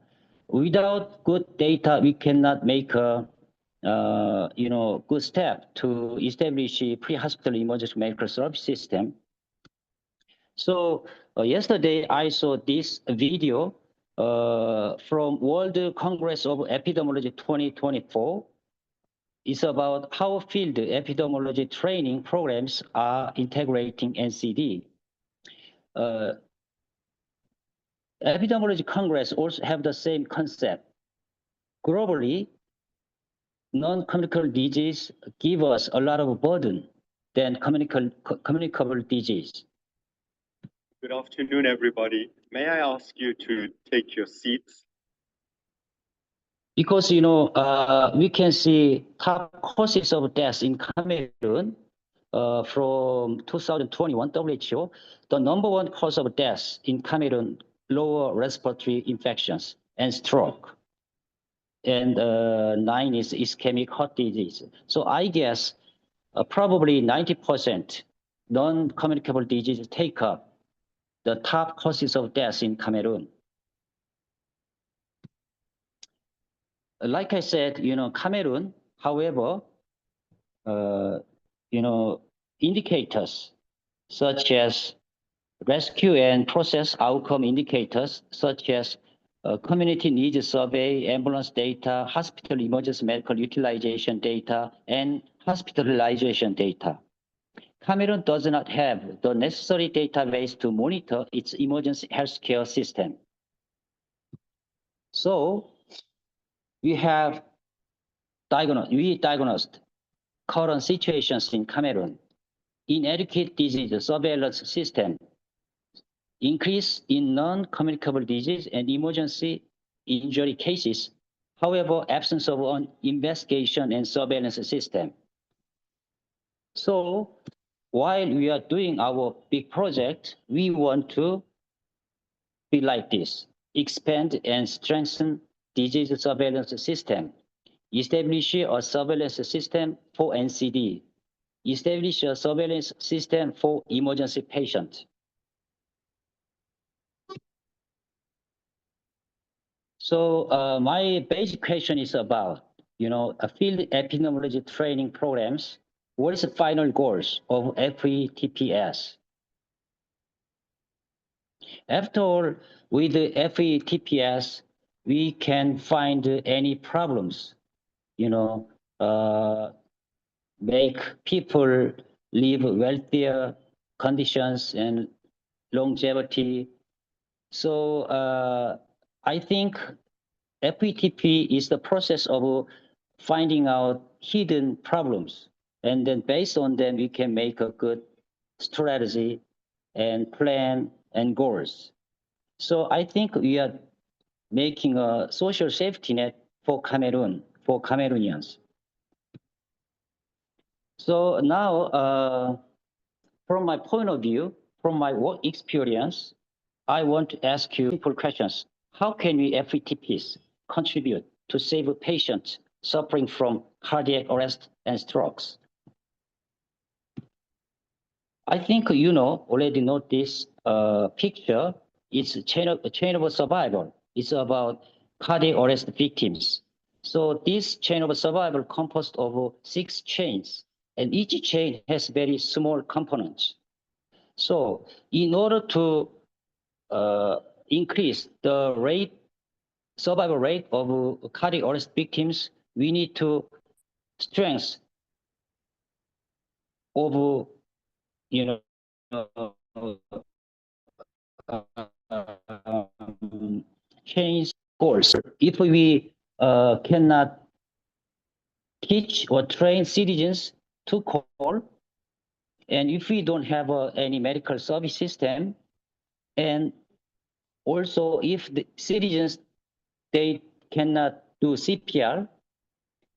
Speaker 5: Without good data, we cannot make a good step to establish a pre-hospital emergency medical service system. So yesterday I saw this video from World Congress of Epidemiology 2024. is about how field epidemiology training programs are integrating NCD. Epidemiology Congress also have the same concept. Globally, non-communicable disease give us a lot of burden than communicable disease.
Speaker 6: Good afternoon, everybody. May I ask you to take your seats?
Speaker 5: Because, we can see top causes of death in Cameroon from 2021 WHO. The number one cause of death in Cameroon, lower respiratory infections and stroke. And 9 is ischemic heart disease. So I guess probably 90% non-communicable diseases take up the top causes of death in Cameroon. Like I said, Cameroon, however, indicators such as rescue and process outcome indicators, such as community needs survey, ambulance data, hospital emergency medical utilization data, and hospitalization data. Cameroon does not have the necessary database to monitor its emergency healthcare system. So we diagnosed current situations in Cameroon, inadequate disease surveillance system, increase in non-communicable disease and emergency injury cases, however, absence of an investigation and surveillance system. So while we are doing our big project, we want to be like this, expand and strengthen disease surveillance system, establish a surveillance system for NCD, establish a surveillance system for emergency patients. So my basic question is about, a field epidemiology training programs. What is the final goals of FETPS? After all, with the FETPS, we can find any problems, make people live wealthier conditions and longevity. So I think FETP is the process of finding out hidden problems. And then based on them, we can make a good strategy and plan and goals. So I think we are making a social safety net for Cameroon, for Cameroonians. So now, from my point of view, from my work experience, I want to ask you simple questions. How can we FETPs contribute to save patients suffering from cardiac arrest and strokes? I think already know this picture. It's a chain of survival. It's about cardiac arrest victims. So this chain of survival composed of 6 chains, and each chain has very small components. So in order to increase the survival rate of cardiac arrest victims, we need to strengthen of change goals. If we cannot teach or train citizens to call, and if we don't have any medical service system, and also if the citizens, they cannot do CPR,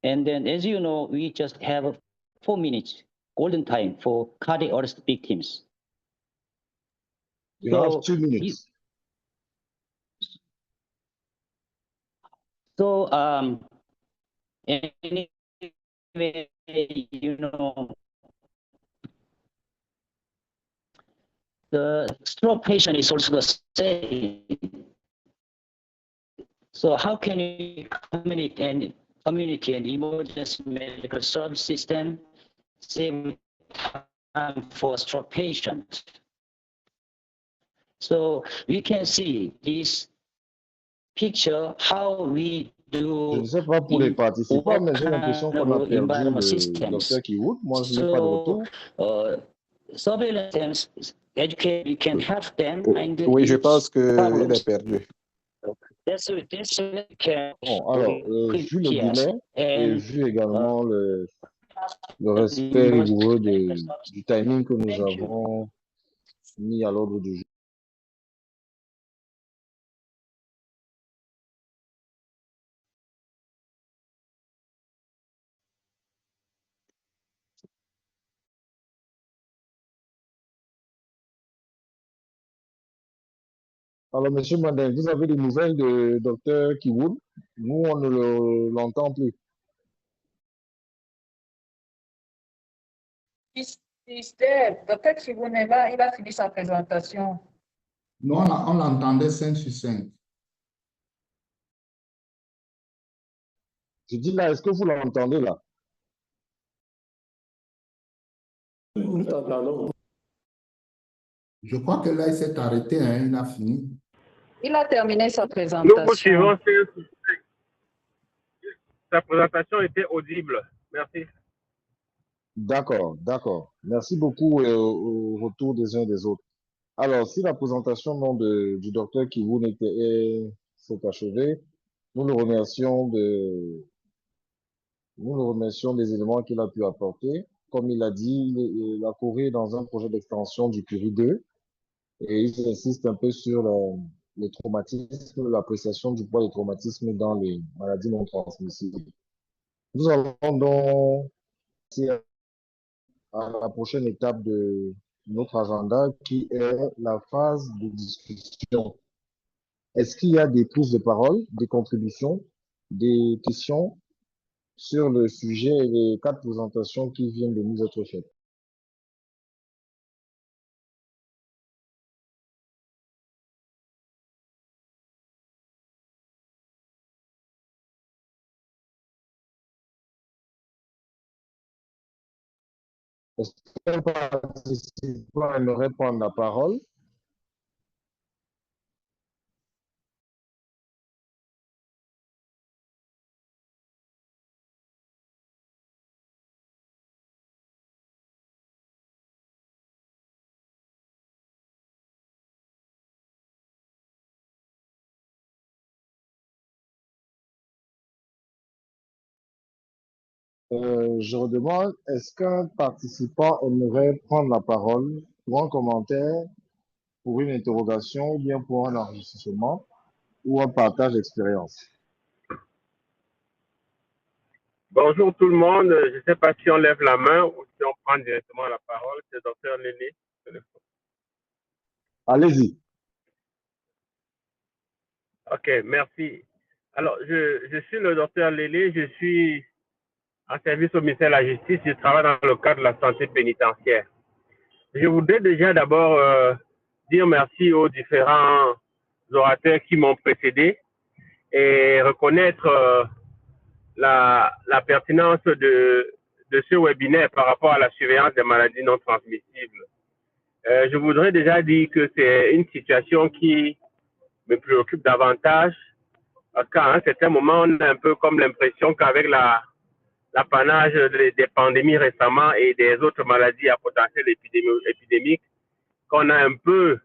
Speaker 5: and then as you know, we just have 4 minutes golden time for cardiac arrest victims.
Speaker 2: You have 2 minutes.
Speaker 5: So anyway, the stroke patient is also the same. So how can we community and emergency medical service system save time for stroke patients? So we can see this picture, how we
Speaker 2: Je ne
Speaker 5: do
Speaker 2: sais pas pour les
Speaker 5: in
Speaker 2: participants,
Speaker 5: what
Speaker 2: mais j'ai l'impression qu'on a
Speaker 5: kind of
Speaker 2: perdu
Speaker 5: environment
Speaker 2: le
Speaker 5: systems.
Speaker 2: docteur Kiwood. Moi, je n'ai pas de
Speaker 5: So,
Speaker 2: retour.
Speaker 5: surveillance systems, educate, we can help them find
Speaker 7: Oui, je
Speaker 5: its
Speaker 7: pense qu'il
Speaker 5: problems.
Speaker 7: est perdu.
Speaker 5: This can
Speaker 2: Bon, alors, vu le délai et
Speaker 5: and
Speaker 2: vu également le respect rigoureux du timing que nous
Speaker 5: thank you.
Speaker 2: avons mis à l'ordre du jour. Alors, Monsieur Mandel, vous avez des nouvelles de docteur Kiwood? Nous, on ne l'entend plus.
Speaker 8: He's there. Dr. Kibunema, il a fini sa présentation.
Speaker 3: Non, on l'entendait 5 sur 5.
Speaker 2: Je dis là, est-ce que vous l'entendez là?
Speaker 1: Nous t'entendons.
Speaker 3: Je crois que là, il s'est arrêté, hein, il a fini.
Speaker 8: Il a terminé sa
Speaker 9: Nous vous
Speaker 8: présentation.
Speaker 9: suivons. Sa présentation était audible. Merci.
Speaker 2: D'accord, d'accord. Merci beaucoup au retour des uns et des autres. Alors, si la présentation du docteur Kiwood s'est achevée, nous le remercions des éléments qu'il a pu apporter. Comme il a dit, la Corée est dans un projet d'extension du Curie 2 et il insiste un peu sur les traumatismes, l'appréciation du poids des traumatismes dans les maladies non transmissibles. Nous allons donc passer à la prochaine étape de notre agenda qui est la phase de discussion. Est-ce qu'il y a des prises de parole, des contributions, des questions sur le sujet et les 4 présentations qui viennent de nous être faites? Est-ce qu'un participant aimerait prendre la parole? Je redemande, est-ce qu'un participant aimerait prendre la parole pour un commentaire, pour une interrogation, ou bien pour un enrichissement, ou un partage d'expérience?
Speaker 9: Bonjour tout le monde. Je ne sais pas si on lève la main ou si on prend directement la parole. C'est le Dr. Lélé.
Speaker 2: Allez-y.
Speaker 9: OK, merci. Alors, je suis le Dr. Lélé. Je suis en service au ministère de la Justice. Je travaille dans le cadre de la santé pénitentiaire. Je voudrais déjà d'abord dire merci aux différents orateurs qui m'ont précédé et reconnaître la pertinence de ce webinaire par rapport à la surveillance des maladies non transmissibles. Je voudrais déjà dire que c'est une situation qui me préoccupe davantage parce qu'à un certain moment, on a un peu comme l'impression qu'avec l'apanage des pandémies récemment et des autres maladies à potentiel épidémique, qu'on a un peu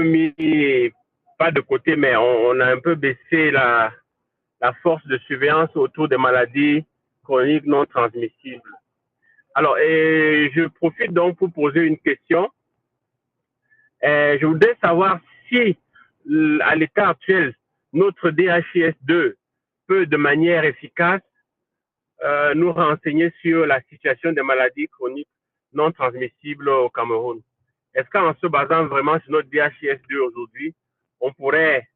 Speaker 9: mis, pas de côté, mais on a un peu baissé la force de surveillance autour des maladies chroniques non transmissibles. Alors, je profite donc pour poser une question. Je voudrais savoir si, à l'état actuel, notre DHIS2 peut de manière efficace nous renseigner sur la situation des maladies chroniques non transmissibles au Cameroun. Est-ce qu'en se basant vraiment sur notre DHIS2 aujourd'hui, on pourrait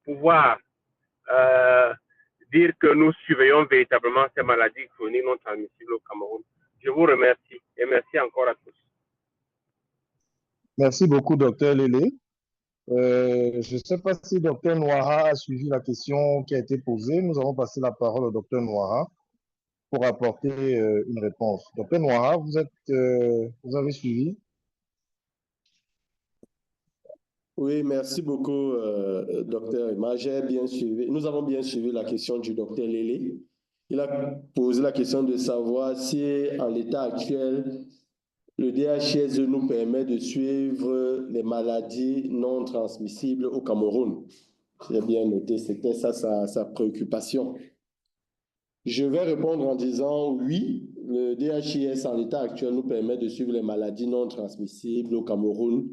Speaker 9: pouvoir dire que nous surveillons véritablement ces maladies chroniques non transmissibles au Cameroun? Je vous remercie et merci encore à tous.
Speaker 2: Merci beaucoup, docteur Lélé. Je ne sais pas si docteur Noira a suivi la question qui a été posée. Nous allons passer la parole au docteur Noira pour apporter une réponse. Docteur Noira, vous avez suivi?
Speaker 1: Oui, merci beaucoup, docteur Emma. J'ai bien suivi. Nous avons bien suivi la question du docteur Lélé. Il a posé la question de savoir si, en l'état actuel, le DHIS nous permet de suivre les maladies non transmissibles au Cameroun. J'ai bien noté, c'était ça sa préoccupation. Je vais répondre en disant oui, le DHIS en l'état actuel nous permet de suivre les maladies non transmissibles au Cameroun,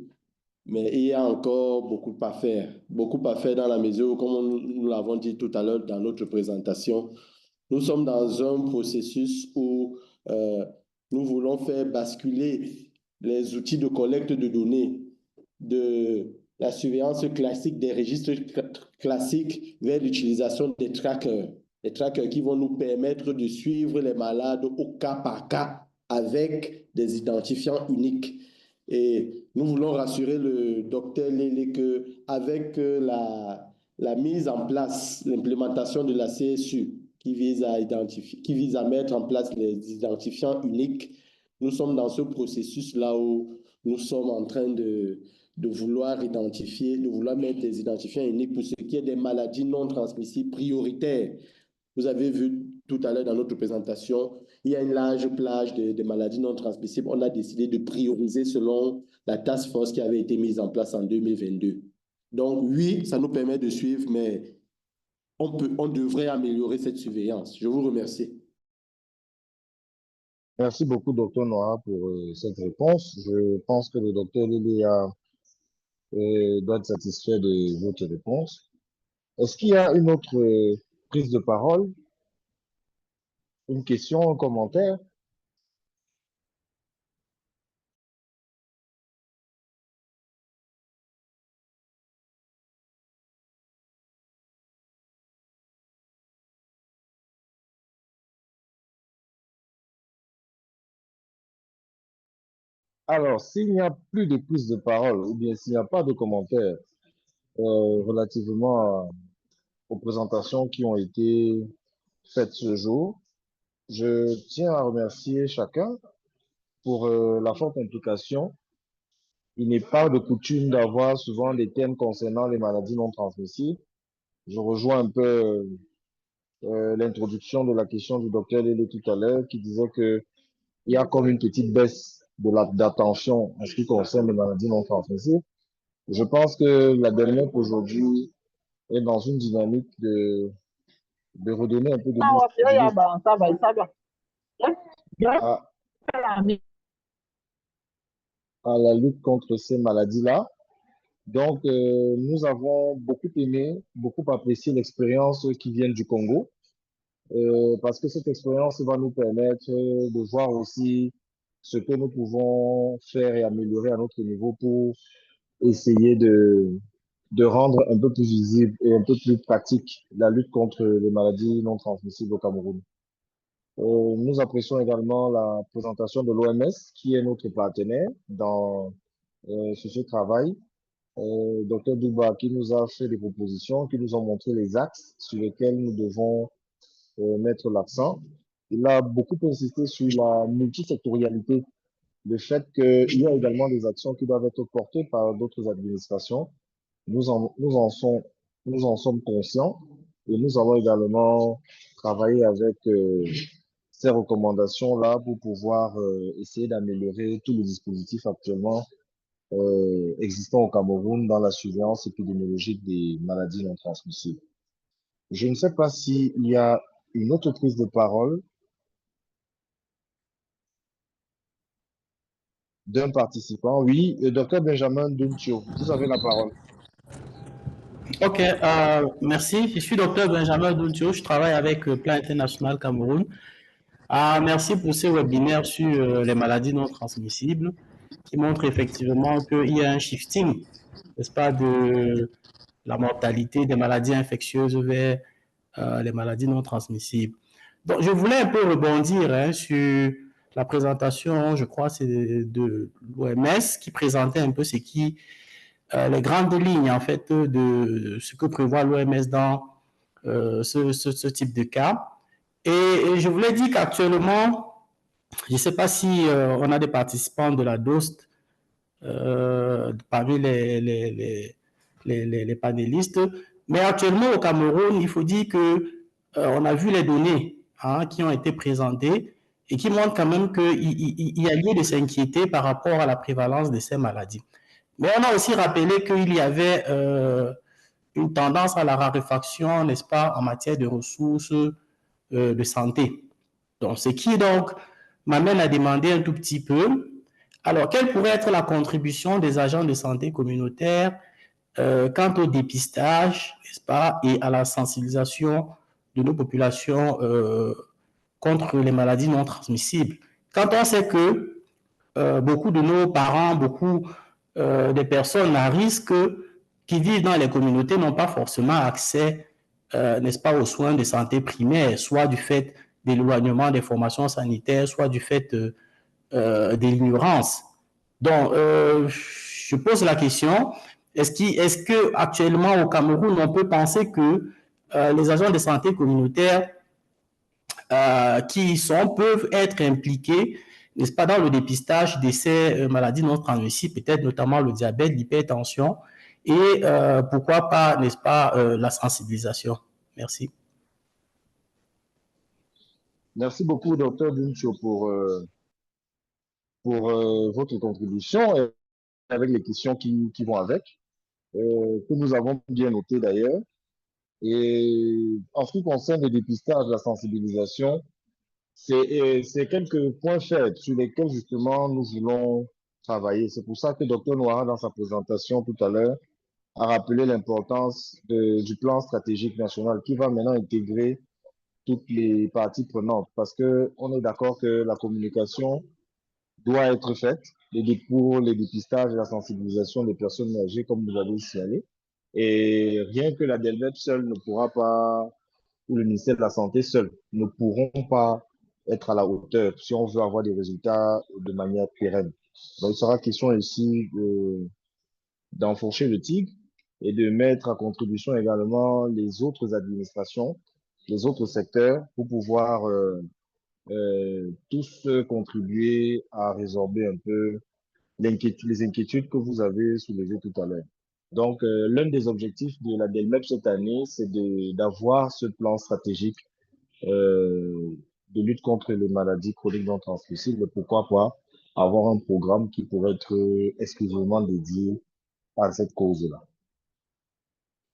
Speaker 1: mais il y a encore beaucoup à faire. Beaucoup à faire dans la mesure où, comme nous l'avons dit tout à l'heure dans notre présentation, nous sommes dans un processus où nous voulons faire basculer les outils de collecte de données de la surveillance classique, des registres classiques, vers l'utilisation des trackers qui vont nous permettre de suivre les malades au cas par cas avec des identifiants uniques. Et nous voulons rassurer le docteur Lélé qu'avec la mise en place, l'implémentation de la CSU qui vise à mettre en place les identifiants uniques, nous sommes dans ce processus-là où nous sommes en train de vouloir mettre des identifiants uniques pour ce qui est des maladies non transmissibles prioritaires. Vous avez vu tout à l'heure dans notre présentation, il y a une large plage de maladies non transmissibles. On a décidé de prioriser selon la task force qui avait été mise en place en 2022. Donc oui, ça nous permet de suivre, mais on devrait améliorer cette surveillance. Je vous remercie.
Speaker 2: Merci beaucoup, docteur Noah, pour cette réponse. Je pense que le docteur Lili doit être satisfait de votre réponse. Est-ce qu'il y a une autre prise de parole? Une question, un commentaire? Alors, s'il n'y a plus de prise de parole, ou bien s'il n'y a pas de commentaires relativement aux présentations qui ont été faites ce jour, je tiens à remercier chacun pour la forte implication. Il n'est pas de coutume d'avoir souvent des thèmes concernant les maladies non transmissibles. Je rejoins un peu l'introduction de la question du docteur Lélé tout à l'heure qui disait que il y a comme une petite baisse d'attention en ce qui concerne les maladies non transmissibles. Je pense que la dernière aujourd'hui est dans une dynamique de redonner un peu de à la lutte contre ces maladies-là. Donc, nous avons beaucoup aimé, beaucoup apprécié l'expérience qui vient du Congo, parce que cette expérience va nous permettre de voir aussi ce que nous pouvons faire et améliorer à notre niveau pour essayer de rendre un peu plus visible et un peu plus pratique la lutte contre les maladies non transmissibles au Cameroun. Nous apprécions également la présentation de l'OMS, qui est notre partenaire sur ce travail. Dr Douba, qui nous a fait des propositions, qui nous ont montré les axes sur lesquels nous devons mettre l'accent. Il a beaucoup insisté sur la multisectorialité, le fait qu'il y a également des actions qui doivent être portées par d'autres administrations. Nous en sommes conscients et nous allons également travailler avec ces recommandations-là pour pouvoir essayer d'améliorer tous les dispositifs actuellement existants au Cameroun dans la surveillance épidémiologique des maladies non transmissibles. Je ne sais pas s'il y a une autre prise de parole d'un participant. Oui, le docteur Benjamin Duntio, vous avez la parole.
Speaker 7: Ok, merci. Je suis docteur Benjamin Duntio, je travaille avec Plan International Cameroun. Merci pour ce webinaire sur les maladies non transmissibles qui montre effectivement qu'il y a un shifting, n'est-ce pas, de la mortalité des maladies infectieuses vers les maladies non transmissibles. Donc, je voulais un peu rebondir sur la présentation, je crois, c'est de l'OMS qui présentait un peu les grandes lignes, en fait, de ce que prévoit l'OMS dans ce type de cas. Et je voulais dire qu'actuellement, je ne sais pas si on a des participants de la DOST parmi les panélistes. Mais actuellement, au Cameroun, il faut dire que on a vu les données qui ont été présentées et qui montrent quand même qu'il y a lieu de s'inquiéter par rapport à la prévalence de ces maladies. Mais on a aussi rappelé qu'il y avait une tendance à la raréfaction, n'est-ce pas, en matière de ressources de santé. Donc, ce qui donc m'amène à demander un tout petit peu, alors, quelle pourrait être la contribution des agents de santé communautaire quant au dépistage, n'est-ce pas, et à la sensibilisation de nos populations contre les maladies non transmissibles? Quand on sait que beaucoup de nos parents, beaucoup des personnes à risque qui vivent dans les communautés n'ont pas forcément accès, n'est-ce pas, aux soins de santé primaires, soit du fait d'éloignement des formations sanitaires, soit du fait de l'ignorance. Donc, je pose la question, est-ce que actuellement au Cameroun, on peut penser que les agents de santé communautaire qui y sont peuvent être impliqués, n'est-ce pas, dans le dépistage de ces maladies non transmissibles, peut-être notamment le diabète, l'hypertension, et pourquoi pas, n'est-ce pas, la sensibilisation? Merci.
Speaker 2: Merci beaucoup, Dr. Duncho, pour votre contribution et avec les questions qui vont avec, que nous avons bien notées d'ailleurs. Et en ce qui concerne le dépistage, la sensibilisation, c'est quelques points faibles sur lesquels justement nous voulons travailler. C'est pour ça que Dr. Noira, dans sa présentation tout à l'heure, a rappelé l'importance du plan stratégique national qui va maintenant intégrer toutes les parties prenantes parce que on est d'accord que la communication doit être faite pour les dépistages et la sensibilisation des personnes âgées, comme vous avez signalé. Et rien que la DELVEP seule ne pourra pas, ou le ministère de la Santé seul, ne pourront pas être à la hauteur si on veut avoir des résultats de manière pérenne. Donc, il sera question ici d'enfourcher le tigre et de mettre à contribution également les autres administrations, les autres secteurs pour pouvoir tous contribuer à résorber un peu les inquiétudes que vous avez soulevées tout à l'heure. Donc, l'un des objectifs de la DELMEP cette année, c'est d'avoir ce plan stratégique de lutte contre les maladies chroniques non transmissibles. Pourquoi pas avoir un programme qui pourrait être exclusivement dédié à cette cause-là.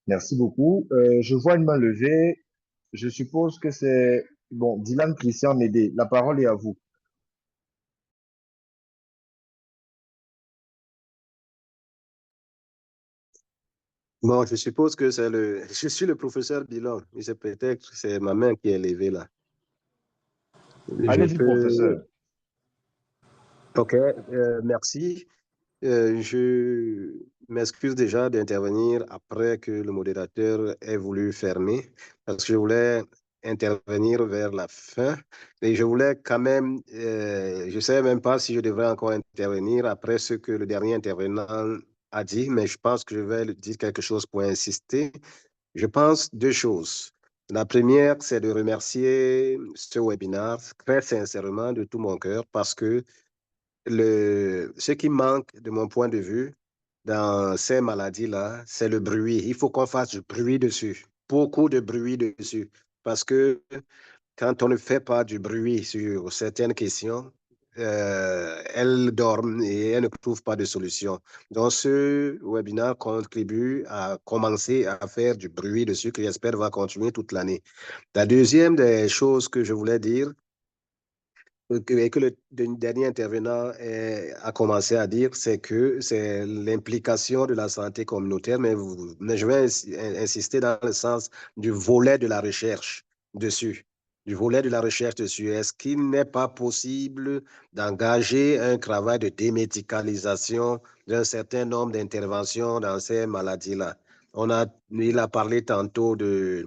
Speaker 2: Merci beaucoup. Je vois une main levée. Je suppose que c'est bon, Dylan Christian Médé. La parole est à vous.
Speaker 10: Bon, je suppose que c'est je suis le professeur Bilon, mais c'est peut-être c'est ma main qui est levée là.
Speaker 2: Allez-y, professeur.
Speaker 10: Ok, merci. Je m'excuse déjà d'intervenir après que le modérateur ait voulu fermer, parce que je voulais intervenir vers la fin, et je voulais quand même, je ne sais même pas si je devrais encore intervenir après ce que le dernier intervenant a dit, mais je pense que je vais dire quelque chose pour insister. Je pense deux choses. La première, c'est de remercier ce webinaire très sincèrement de tout mon cœur parce que ce qui manque de mon point de vue dans ces maladies-là, c'est le bruit. Il faut qu'on fasse du bruit dessus, beaucoup de bruit dessus, parce que quand on ne fait pas du bruit sur certaines questions, elles dorment et elles ne trouvent pas de solution. Donc, ce webinaire contribue à commencer à faire du bruit dessus, que j'espère va continuer toute l'année. La deuxième des choses que je voulais dire, et que le dernier intervenant a commencé à dire, c'est que c'est l'implication de la santé communautaire, mais je vais insister dans le sens du volet de la recherche dessus. Du volet de la recherche dessus. Est-ce qu'il n'est pas possible d'engager un travail de démédicalisation d'un certain nombre d'interventions dans ces maladies-là? Il a parlé tantôt du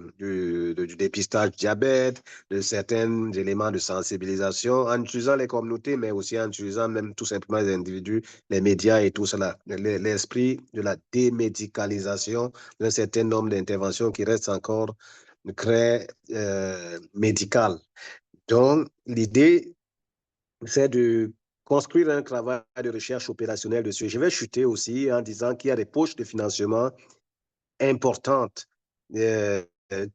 Speaker 10: dépistage du diabète, de certains éléments de sensibilisation en utilisant les communautés, mais aussi en utilisant même tout simplement les individus, les médias et tout cela. L'esprit de la démédicalisation d'un certain nombre d'interventions qui restent encore très médicales. Donc, l'idée, c'est de construire un travail de recherche opérationnelle dessus. Je vais chuter aussi en disant qu'il y a des poches de financement importantes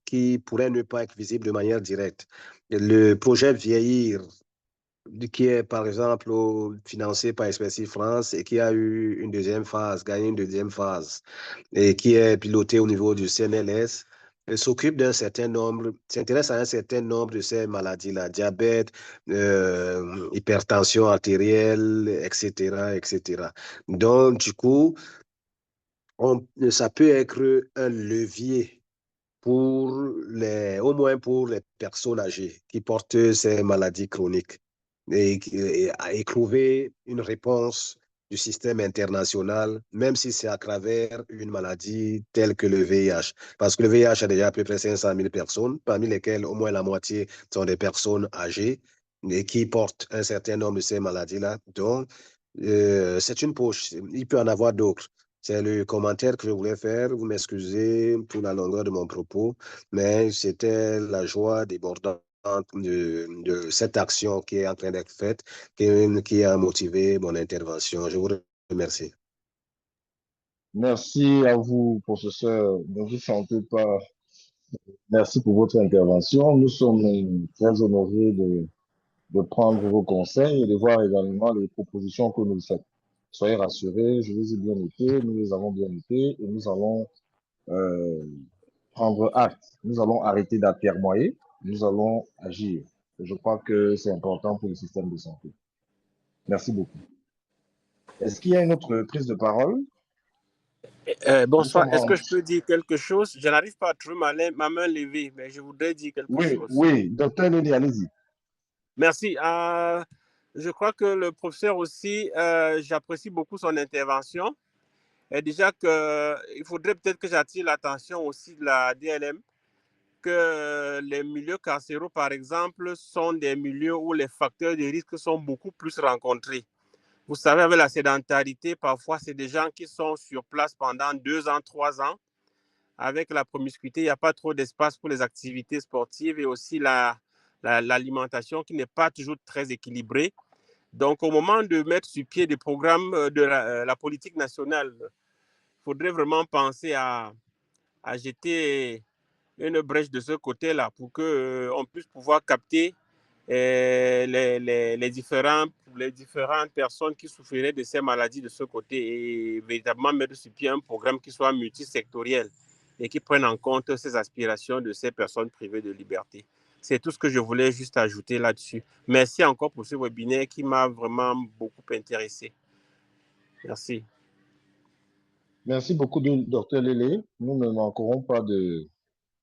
Speaker 10: qui pourraient ne pas être visibles de manière directe. Le projet Vieillir, qui est par exemple financé par Expertise France et qui a eu une deuxième phase, gagné une deuxième phase, et qui est piloté au niveau du CNLS, s'occupe d'un certain nombre, s'intéresse à un certain nombre de ces maladies-là, diabète, hypertension artérielle, etc., etc. Donc, du coup, ça peut être un levier pour au moins pour les personnes âgées qui portent ces maladies chroniques et trouver une réponse du système international, même si c'est à travers une maladie telle que le VIH. Parce que le VIH a déjà à peu près 500 000 personnes, parmi lesquelles au moins la moitié sont des personnes âgées et qui portent un certain nombre de ces maladies-là. Donc, c'est une poche. Il peut en avoir d'autres. C'est le commentaire que je voulais faire. Vous m'excusez pour la longueur de mon propos, mais c'était la joie débordante de cette action qui est en train d'être faite, qui a motivé mon intervention. Je vous remercie.
Speaker 2: Merci à vous, professeur. Ne vous sentez pas. Merci pour votre intervention. Nous sommes très honorés de prendre vos conseils et de voir également les propositions que nous faites. Soyez rassurés, je les ai bien notées, nous les avons bien notées et nous allons prendre acte. Nous allons arrêter d'atermoyer, nous allons agir. Et je crois que c'est important pour le système de santé. Merci beaucoup. Est-ce qu'il y a une autre prise de parole?
Speaker 9: Bonsoir, est-ce que je peux dire quelque chose? Je n'arrive pas à trouver ma main levée, mais je voudrais dire quelque chose.
Speaker 2: Oui, docteur Lely, allez-y.
Speaker 9: Merci. Je crois que le professeur aussi, j'apprécie beaucoup son intervention. Et déjà il faudrait peut-être que j'attire l'attention aussi de la DLM, que les milieux carcéraux, par exemple, sont des milieux où les facteurs de risque sont beaucoup plus rencontrés. Vous savez, avec la sédentarité, parfois, c'est des gens qui sont sur place pendant 2 ans, 3 ans. Avec la promiscuité, il n'y a pas trop d'espace pour les activités sportives et aussi l'alimentation qui n'est pas toujours très équilibrée. Donc, au moment de mettre sur pied des programmes de la politique nationale, il faudrait vraiment penser à jeter une brèche de ce côté-là pour qu'on puisse pouvoir capter les différentes personnes qui souffriraient de ces maladies de ce côté et véritablement mettre sur pied un programme qui soit multisectoriel et qui prenne en compte ces aspirations de ces personnes privées de liberté. C'est tout ce que je voulais juste ajouter là-dessus. Merci encore pour ce webinaire qui m'a vraiment beaucoup intéressé. Merci.
Speaker 2: Merci beaucoup, docteur Lélé. Nous ne manquerons pas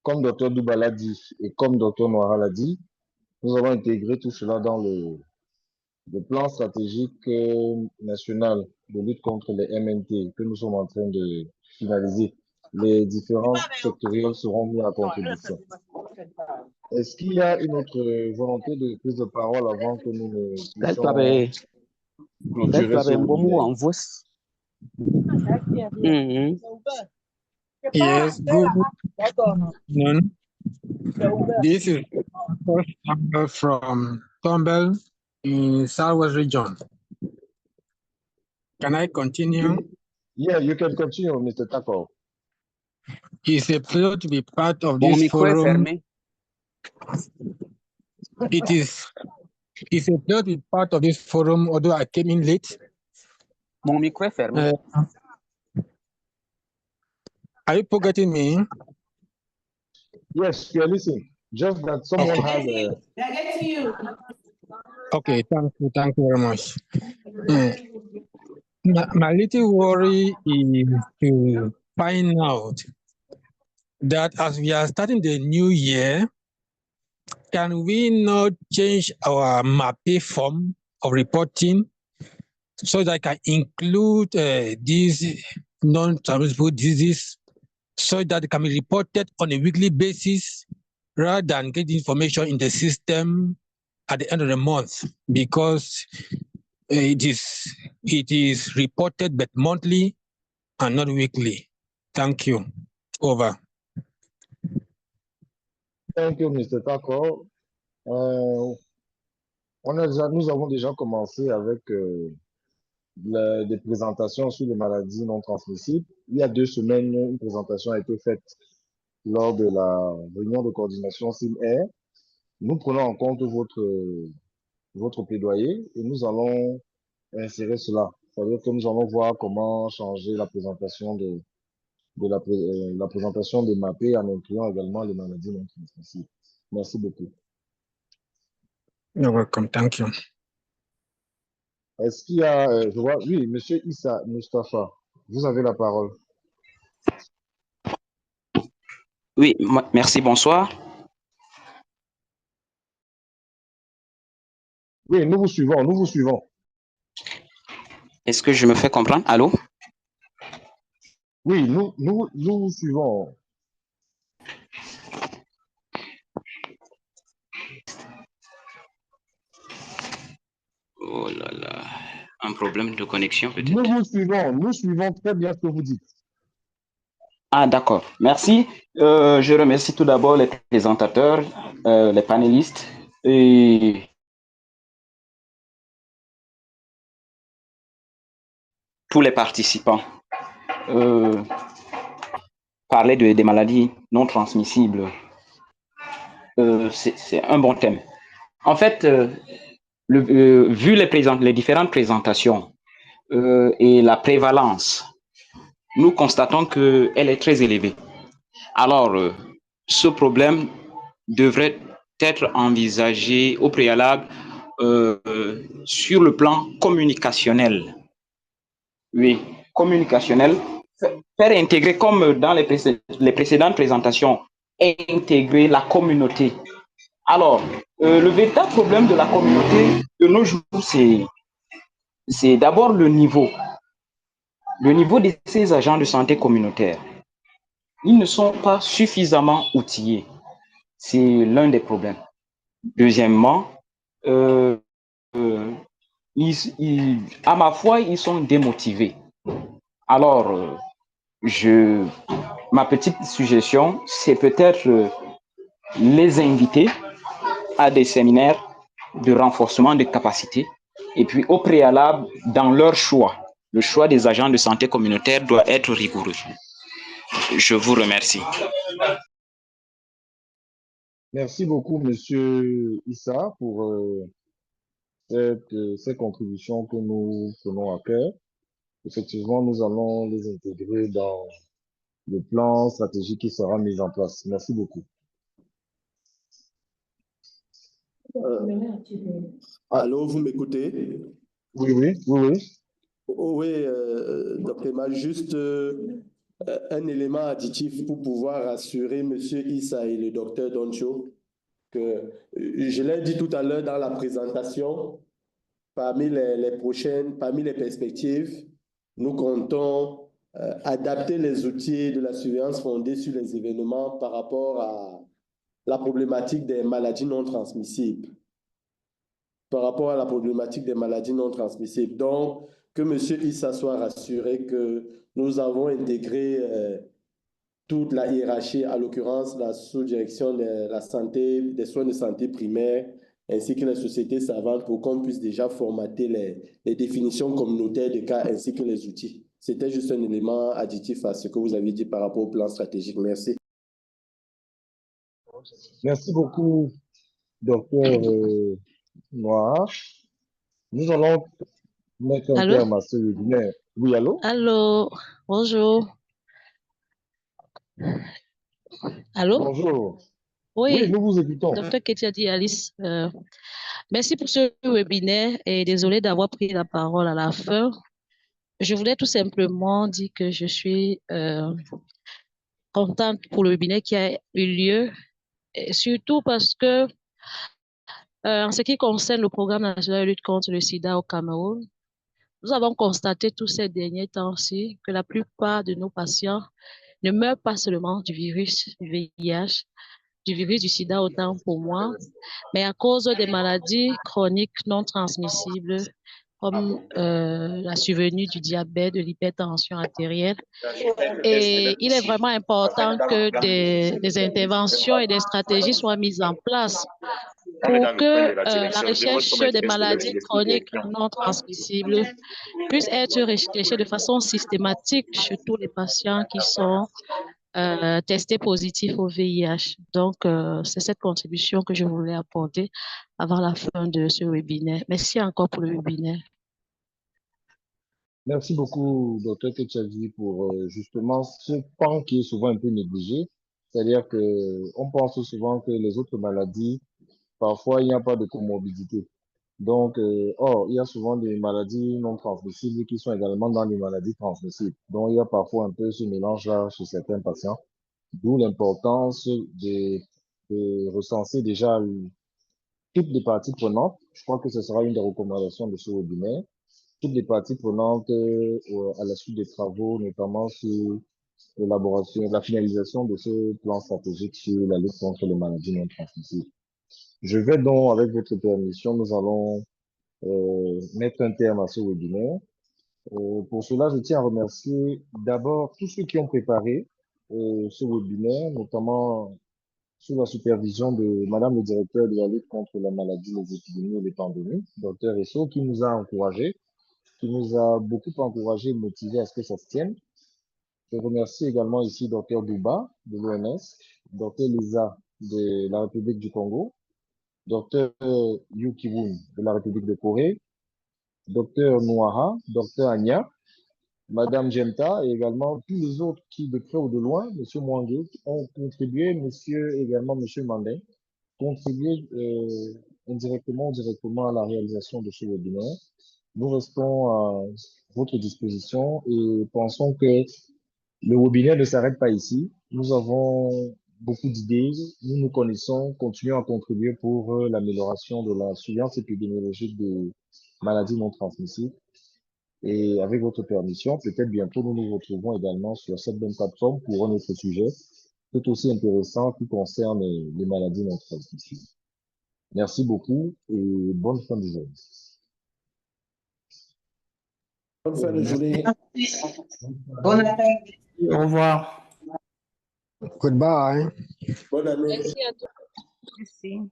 Speaker 2: comme docteur Douba l'a dit et comme docteur Noira l'a dit, nous avons intégré tout cela dans le plan stratégique national de lutte contre les MNT que nous sommes en train de finaliser. Les différents sectoriels seront mis à contribution. Est-ce qu'il y a une autre volonté de prise de parole avant que nous ne puissions clôturer ce webinaire?
Speaker 11: Yes, good afternoon. This is from Tombel in Southwest region. Can I continue?
Speaker 2: Yeah, you can continue, Mr. Tako.
Speaker 11: It's a pleasure to be part of this forum. It's a pleasure to be part of this forum, although I came in late.
Speaker 12: Mon micro est fermé.
Speaker 11: Are you forgetting me?
Speaker 2: Yes, we are listening. Just that someone has a...
Speaker 11: Okay, thank you very much. My little worry is to find out that as we are starting the new year, can we not change our MAPE form of reporting so that I can include these non-transmissible diseases so that it can be reported on a weekly basis rather than get information in the system at the end of the month, because it is reported but monthly and not weekly. Thank you. Over.
Speaker 2: Thank you, Mr. Tako. Nous avons déjà commencé avec des présentations sur les maladies non transmissibles. Il y a 2 semaines, une présentation a été faite lors de la réunion de coordination SIM-Air. Nous prenons en compte votre plaidoyer et nous allons insérer cela. C'est-à-dire que nous allons voir comment changer la présentation la présentation des MAPE en incluant également les maladies non transmissibles. Merci beaucoup.
Speaker 11: You're welcome. Thank you.
Speaker 2: Est-ce qu'il y a, je vois, oui, Monsieur Issa Mustafa, vous avez la parole.
Speaker 12: Oui, merci, bonsoir.
Speaker 2: Oui, nous vous suivons, nous vous suivons.
Speaker 12: Est-ce que je me fais comprendre? Allô?
Speaker 2: Oui, nous vous suivons.
Speaker 12: Oh là là, un problème de connexion peut-être.
Speaker 2: Nous suivons très bien ce que vous dites.
Speaker 12: Ah, d'accord, merci. Je remercie tout d'abord les présentateurs, les panélistes et tous les participants. Parler des maladies non transmissibles, c'est un bon thème. En fait, vu les différentes présentations et la prévalence, nous constatons qu'elle est très élevée. Alors, ce problème devrait être envisagé au préalable sur le plan communicationnel. Oui, communicationnel. Faire intégrer, comme dans les précédentes présentations, intégrer la communauté. Alors, le véritable problème de la communauté de nos jours, c'est d'abord le niveau de ces agents de santé communautaire. Ils ne sont pas suffisamment outillés. C'est l'un des problèmes. Deuxièmement, à ma foi, ils sont démotivés. Alors, ma petite suggestion, c'est peut-être les inviter à des séminaires de renforcement de capacités et puis au préalable, dans leur choix, le choix des agents de santé communautaire doit être rigoureux. Je vous remercie.
Speaker 2: Merci beaucoup, Monsieur Issa, pour ces contributions que nous prenons à cœur. Effectivement, nous allons les intégrer dans le plan stratégique qui sera mis en place. Merci beaucoup.
Speaker 1: Allô, vous m'écoutez?
Speaker 2: Oui.
Speaker 1: Oui, Dr. Emma, juste un élément additif pour pouvoir rassurer M. Issa et le Dr. Doncho que je l'ai dit tout à l'heure dans la présentation, parmi les perspectives, nous comptons adapter les outils de la surveillance fondée sur les événements par rapport à la problématique des maladies non transmissibles. Donc, que M. Issa soit rassuré que nous avons intégré toute la hiérarchie, à l'occurrence la sous-direction de la santé, des soins de santé primaires, ainsi que les sociétés savantes pour qu'on puisse déjà formater les définitions communautaires de cas ainsi que les outils. C'était juste un élément additif à ce que vous avez dit par rapport au plan stratégique. Merci.
Speaker 2: Merci beaucoup, Docteur Noir. Nous allons mettre un terme à ce webinaire. Oui, allô?
Speaker 13: Allô, bonjour. Allô?
Speaker 2: Bonjour.
Speaker 13: Oui,
Speaker 2: Oui, nous vous écoutons.
Speaker 13: Docteur Ketiadi Alice, merci pour ce webinaire et désolé d'avoir pris la parole à la fin. Je voulais tout simplement dire que je suis contente pour le webinaire qui a eu lieu, et surtout parce que en ce qui concerne le programme national de lutte contre le sida au Cameroun, nous avons constaté tous ces derniers temps-ci que la plupart de nos patients ne meurent pas seulement du virus du VIH, du virus du sida autant pour moi, mais à cause des maladies chroniques non transmissibles comme la survenue du diabète, de l'hypertension artérielle. Et il est vraiment important que des interventions et des stratégies soient mises en place pour que la recherche des maladies chroniques non transmissibles puisse être recherchée de façon systématique sur tous les patients qui sont testés positifs au VIH. Donc, c'est cette contribution que je voulais apporter avant la fin de ce webinaire. Merci encore pour le webinaire.
Speaker 2: Merci beaucoup, Dr. Ketchavi, pour justement ce pan qui est souvent un peu négligé. C'est-à-dire que on pense souvent que les autres maladies, parfois, il n'y a pas de comorbidité. Donc, or, il y a souvent des maladies non transmissibles qui sont également dans les maladies transmissibles. Donc, il y a parfois un peu ce mélange-là chez certains patients. D'où l'importance de recenser déjà toutes les parties prenantes. Je crois que ce sera une des recommandations de ce webinaire. Toutes les parties prenantes à la suite des travaux, notamment sur l'élaboration, la finalisation de ce plan stratégique sur la lutte contre les maladies non transmissibles. Je vais donc, avec votre permission, nous allons mettre un terme à ce webinaire. Pour cela, je tiens à remercier d'abord tous ceux qui ont préparé ce webinaire, notamment sous la supervision de Madame le directeur de la lutte contre la maladie, les épidémies et les pandémies, Dr Esso, qui nous a encouragés, qui nous a beaucoup encouragés et motivés à ce que ça se tienne. Je remercie également ici Dr Douba de l'OMS, Dr Lisa de la République du Congo, Dr Yu Ki-woon de la République de Corée, Dr Noaha, Dr Anya, Madame Jemta et également tous les autres qui, de près ou de loin, Monsieur Mwangue, ont contribué, également Monsieur Mandin, contribué indirectement ou directement à la réalisation de ce webinaire. Nous restons à votre disposition et pensons que le webinaire ne s'arrête pas ici. Nous avons beaucoup d'idées, nous nous connaissons, continuons à contribuer pour l'amélioration de la surveillance épidémiologique des maladies non transmissibles. Et avec votre permission, peut-être bientôt nous nous retrouvons également sur cette même plateforme pour un autre sujet tout aussi intéressant qui concerne les maladies non transmissibles. Merci beaucoup et bonne fin de journée.
Speaker 1: Bonne fin de journée.
Speaker 4: Bon après-midi.
Speaker 7: Au revoir.
Speaker 11: Goodbye.
Speaker 1: Bonne année.
Speaker 13: Merci à tous.
Speaker 4: Merci.